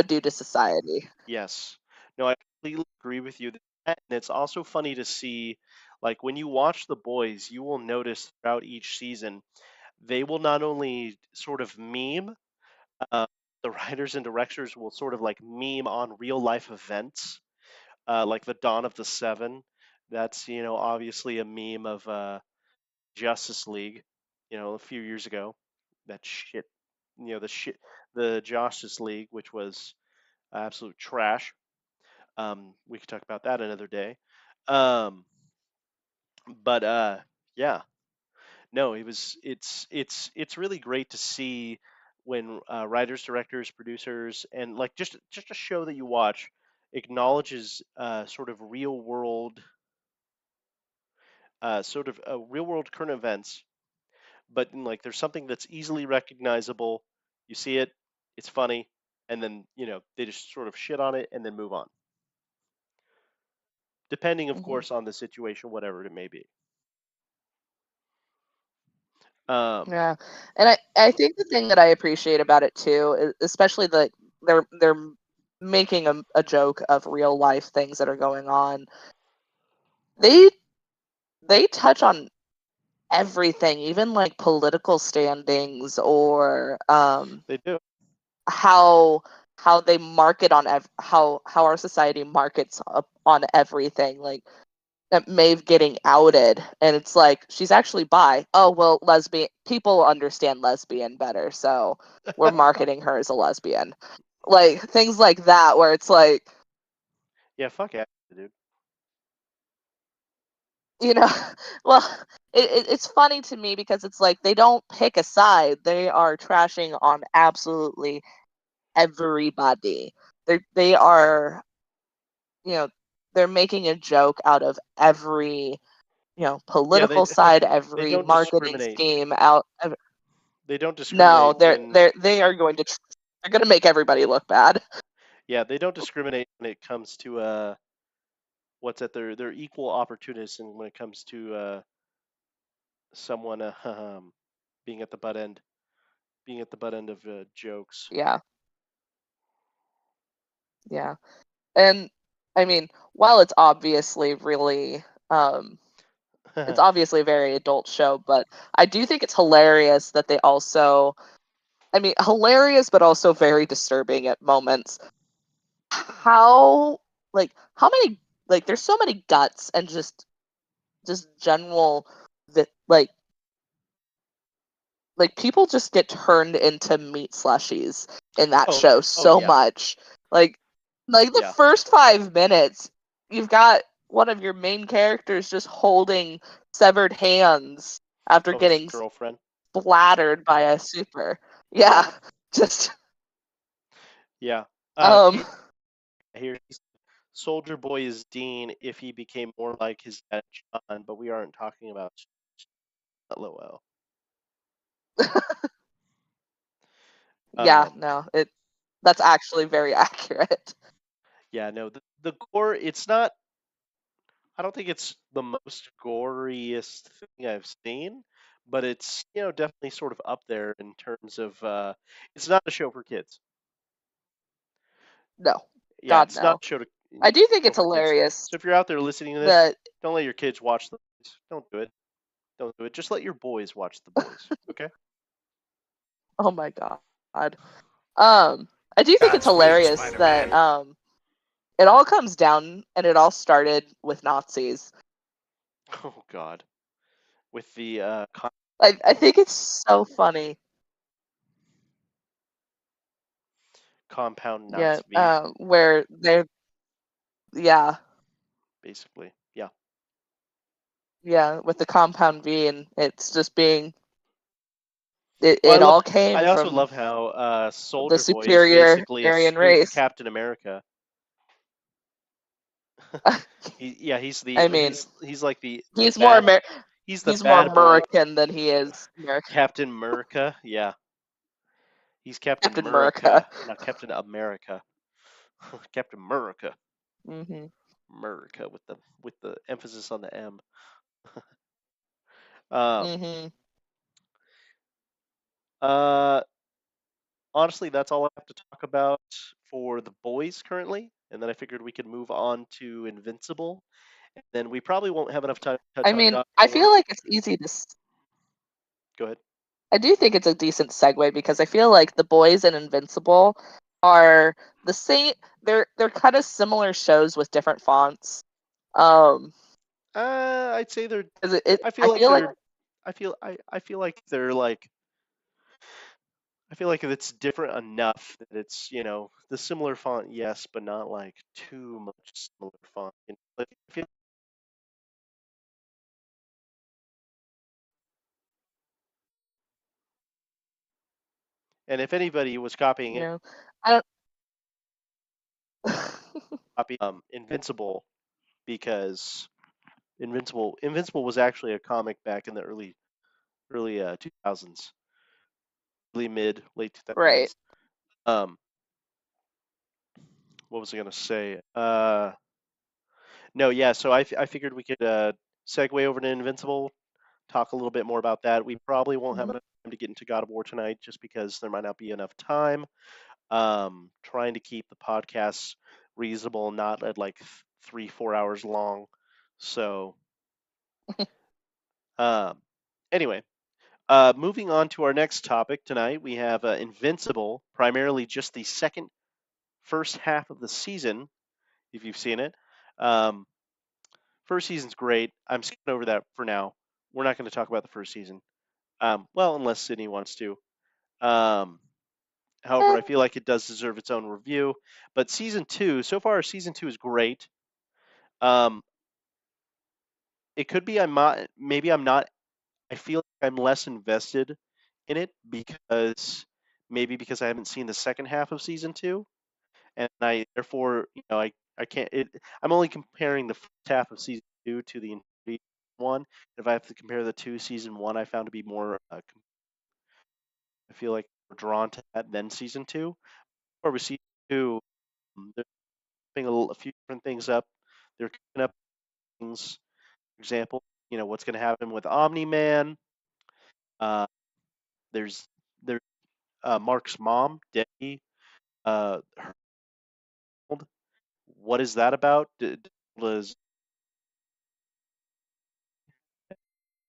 do to society. yes. No, I completely agree with you. And it's also funny to see, like when you watch The Boys, you will notice throughout each season, they will not only sort of meme, uh, the writers and directors will sort of like meme on real life events, like the Dawn of the Seven. That's, obviously a meme of Justice League, a few years ago. That shit, the Justice League, which was absolute trash. We could talk about that another day. Um, but yeah, no, it's really great to see when writers, directors, producers, and like just a show that you watch acknowledges real world current events, but like there's something that's easily recognizable. You see it, it's funny, and then they just sort of shit on it and then move on, depending, of Hmm. course, on the situation, whatever it may be. Um, Yeah, and I think the thing that I appreciate about it too, especially the their making a joke of real life things that are going on. They touch on everything, even like political standings or They do. how they market on how our society markets on everything, like that Maeve getting outed, and it's like she's actually bi. Oh well, lesbian people understand lesbian better, so we're marketing her as a lesbian, like things like that, where it's like, Yeah, fuck yeah, dude. you know, well, it's funny to me because it's like they don't pick a side; they are trashing on absolutely everybody. They are, you know, they're making a joke out of every, Yeah, political side, they every don't marketing discriminate. scheme out. They don't No, discriminate when they are going to they're going to make everybody look bad. yeah, they don't discriminate when it comes to what's at their equal opportunists, and when it comes to someone being at the butt end, of jokes. Yeah, yeah, and I mean, while it's obviously really, it's obviously a very adult show, but I do think it's hilarious that they also, I mean, hilarious, but also very disturbing at moments. How, how many, there's so many guts and just general that people just get turned into meat slushies in that oh, show oh so yeah, much. Like the yeah. first 5 minutes, you've got one of your main characters just holding severed hands after Oh, his getting girlfriend. splattered by a super. Yeah, just Yeah. um Here, Soldier Boy is Dean if he became more like his dad John, but we aren't talking about LOL. yeah, Um, no, that's actually very accurate. yeah, no, the gore, it's not. I don't think it's the most goriest thing I've seen, but it's definitely sort of up there in terms of. It's not a show for kids. No, Yeah, God it's not no. a show to I do think show it's for kids. hilarious So if you're out there listening to this, that don't let your kids watch the boys. Don't do it. Don't do it. Just let your boys watch the boys. Okay. oh my God. I do think it's Godspeed, hilarious that Spider-Man. it all comes down and it all started with Nazis. Oh God. With the I think it's so funny. compound Yeah, Nazi V, where they're, yeah, basically. Yeah. yeah, with the compound V, and it's just being, Well, it all came I also from love how the Soldier Boy is superior basically a Aryan spook race. Captain America. He's the I mean, he's like the he's more bad Amer- he's the he's more bad boy American than he is American. Captain America. Yeah, he's Captain Captain America. America, not Captain America. Captain America, Hmm. America with the emphasis on the M. Um, Hmm. uh, honestly, that's all I have to talk about for the boys currently, and then I figured we could move on to Invincible. And then we probably won't have enough time to I touch on mean, God I of War. feel like it's easy to. Go ahead. I do think it's a decent segue because I feel like The Boys and Invincible are the same. They're kind of similar shows with different fonts. Um, I'd say they're. 'Cause I feel I like feel like, they're. I feel like they're like. I feel like it's different enough that it's the similar font, yes, but not like too much similar font. Like, I feel, and if anybody was copying you it, know, I don't. copy Invincible because Invincible was actually a comic back in the early 2000s, early mid late Right. 2000s. Um, what was I gonna say? No, yeah. So I figured we could segue over to Invincible, talk a little bit more about that. We probably won't have Mhm. enough time to get into God of War tonight, just because there might not be enough time. Trying to keep the podcasts reasonable, not at like 3-4 hours long. So, um, anyway, moving on to our next topic tonight, we have Invincible, primarily just the first half of the season, if you've seen it. Um, First season's great. I'm skipping over that for now. We're not going to talk about the first season. Well, unless Sydney wants to. Um, However, I feel like it does deserve its own review. But season two, so far, season two is great. Um, it could be maybe I'm not. I feel like I'm less invested in it because I haven't seen the second half of season two, and I therefore I can't. I'm only comparing the first half of season two to the entirety of one. If I have to compare the two, season one I found to be more. I feel like we're drawn to that than season two. Or with season two, they're picking a few different things up. They're cooking up things. For example, what's going to happen with Omni Man. Uh, there's there's Mark's mom, Debbie. Her, what is that about? Was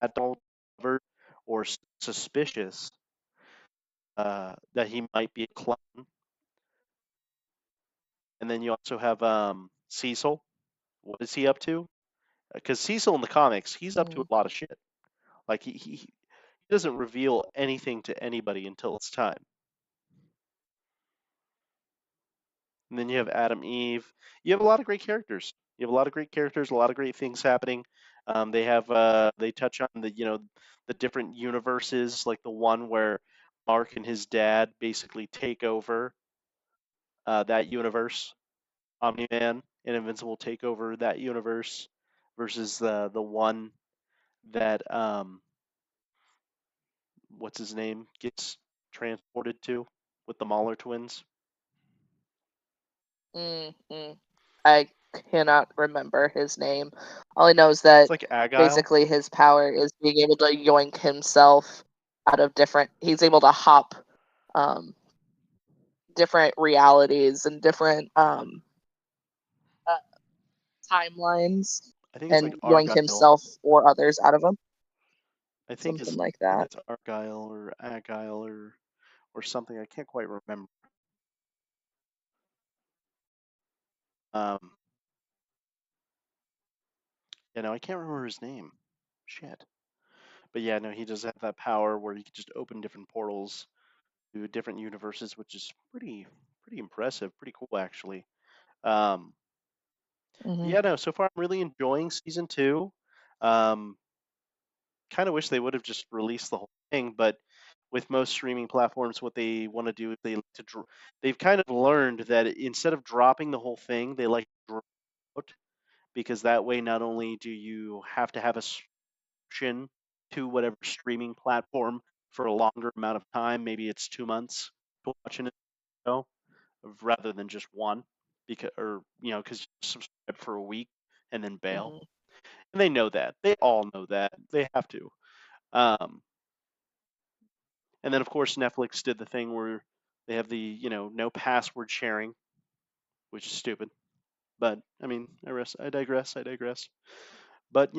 adult covered or suspicious that he might be a clone? And then you also have Cecil. What is he up to? Because Cecil in the comics, he's up to Mm. a lot of shit. Like he doesn't reveal anything to anybody until it's time. And then you have Adam Eve. You have a lot of great characters. You have a lot of great characters, a lot of great things happening. They touch on the different universes, like the one where Mark and his dad basically take over that universe. Omni Man and Invincible take over that universe versus the one that what's his name gets transported to with the Mahler twins. Mm-hmm. I cannot remember his name. All I know is It's that like Agile. basically his power is being able to yoink himself out of different. He's able to hop um, different realities and different uh, timelines I think it's like and yoink Argyle. himself or others out of them. I think Something like that. it's Argyle or Agile or something. I can't quite remember. Um, I can't remember his name. Shit. But yeah, no, he does have that power where he can just open different portals to different universes, which is pretty impressive, pretty cool actually. Um, Mm-hmm. yeah, no, so far I'm really enjoying season two. Um, Kind of wish they would have just released the whole thing, but with most streaming platforms, what they want to do is they've kind of learned that instead of dropping the whole thing, they like to draw out because that way not only do you have to have a subscription to whatever streaming platform for a longer amount of time, maybe it's 2 months to watch an show rather than just one, because you subscribe for a week and then bail, Mm-hmm. and they know that. They all know that. They have to. Um, and then of course Netflix did the thing where they have the no password sharing, which is stupid. But I mean, I digress. I digress. But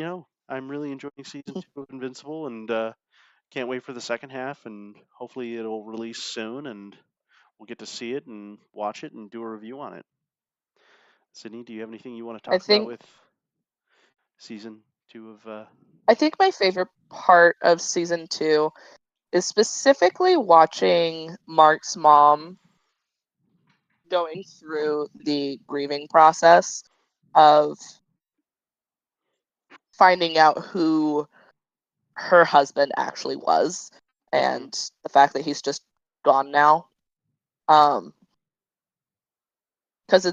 I'm really enjoying season two of Invincible, and can't wait for the second half. And hopefully it'll release soon, and we'll get to see it and watch it and do a review on it. Sydney, do you have anything you want to I talk about think with season two of? I think my favorite part of season 2 is specifically watching Mark's mom going through the grieving process of finding out who her husband actually was Mm-hmm. and the fact that he's just gone now. Because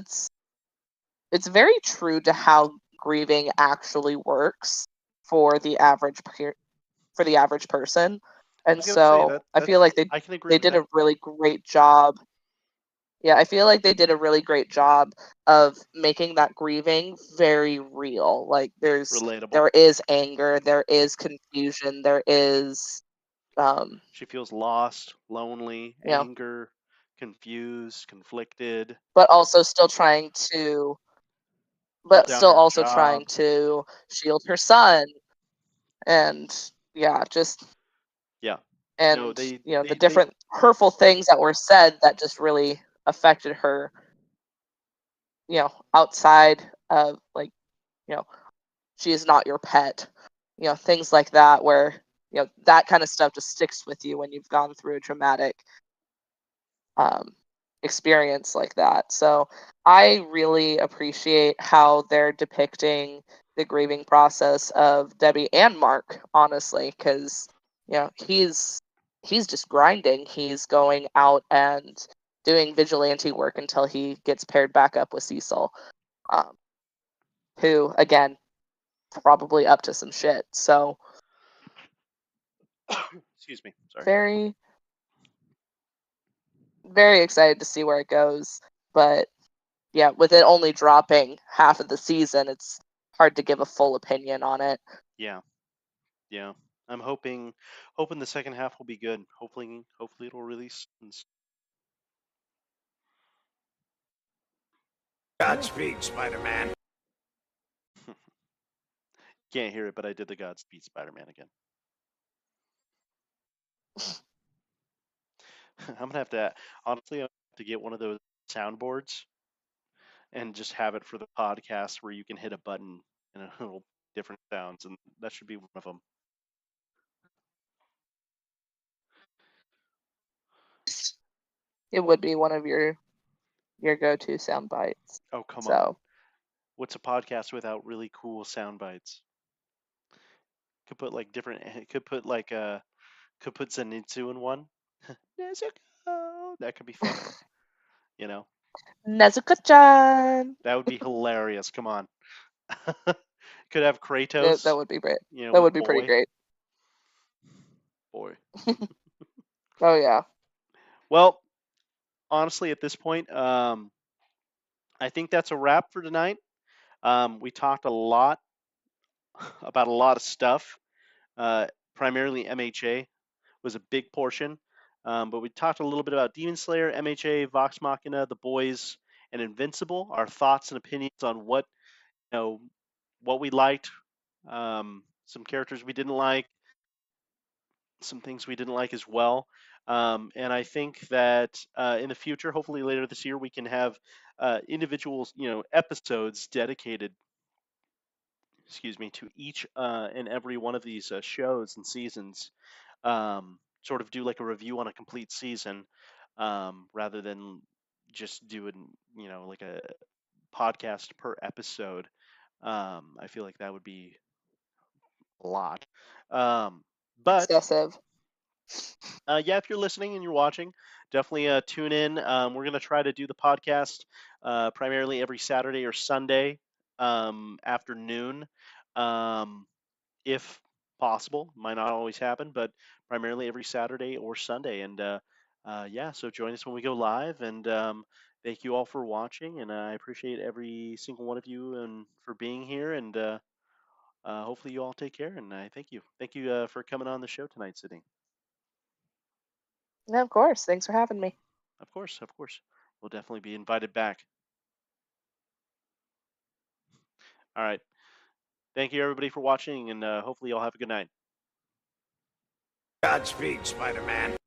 it's very true to how grieving actually works for the for the average person. I And was gonna say so that I feel like I can agree they with did that. a really great job. Yeah, I feel like they did a really great job of making that grieving very real. Like Relatable. there is anger, there is confusion, there is um She feels lost, lonely, you know, anger, confused, conflicted, but also still trying to, hold but down still her also trying job. to shield her son, and yeah, just Yeah. No, and they you know the they they different hurtful things that were said that just really affected her. You know, outside of like, you know, she is not your pet. You know, things like that where, you know, that kind of stuff just sticks with you when you've gone through a traumatic um, experience like that. So I really appreciate how they're depicting the grieving process of Debbie and Mark, honestly, because you know he's just grinding. He's going out and doing vigilante work until he gets paired back up with Cecil, um, who again probably up to some shit. So excuse me, sorry. very very excited to see where it goes, but yeah, with it only dropping half of the season, it's hard to give a full opinion on it. Yeah. Yeah. I'm hoping the second half will be good. Hopefully it'll release. Godspeed, Spider-Man. Can't hear it, but I did the Godspeed Spider-Man again. I'm gonna have to honestly, I have to get one of those soundboards and just have it for the podcast where you can hit a button and it'll different sounds, and that should be one of them. It would be one of your go-to sound bites. Oh, come on. So What's a podcast without really cool sound bites? Could put like different. Could put like could put Zenitsu in one. Nezuko. That could be funny. You know, Nezuko-chan. that would be hilarious. Come on. Could have That Kratos. would be great. You know, That with would be pretty great. boy. Oh yeah. Well, honestly, at this point, I think that's a wrap for tonight. We talked a lot about a lot of stuff. Uh, Primarily MHA was a big portion, but we talked a little bit about Demon Slayer, MHA, Vox Machina, The Boys, and Invincible. Our thoughts and opinions on what we liked, some characters we didn't like, some things we didn't like as well. And I think that in the future, hopefully later this year, we can have individual, episodes dedicated, excuse me, to each and every one of these shows and seasons. Sort of do like a review on a complete season, rather than just doing, like a podcast per episode. I feel like that would be a lot. But Excessive. yeah, if you're listening and you're watching, definitely tune in. We're going to try to do the podcast primarily every Saturday or Sunday afternoon, um, if possible. Might not always happen, but primarily every Saturday or Sunday. And yeah, so join us when we go live. And thank you all for watching. And I appreciate every single one of you and for being here. And hopefully you all take care. And I thank you. Thank you for coming on the show tonight, Sydney. Yeah, of course. Thanks for having me. Of course, of course. We'll definitely be invited back. All right. Thank you, everybody, for watching, and hopefully, you'll have a good night. Godspeed, Spider-Man.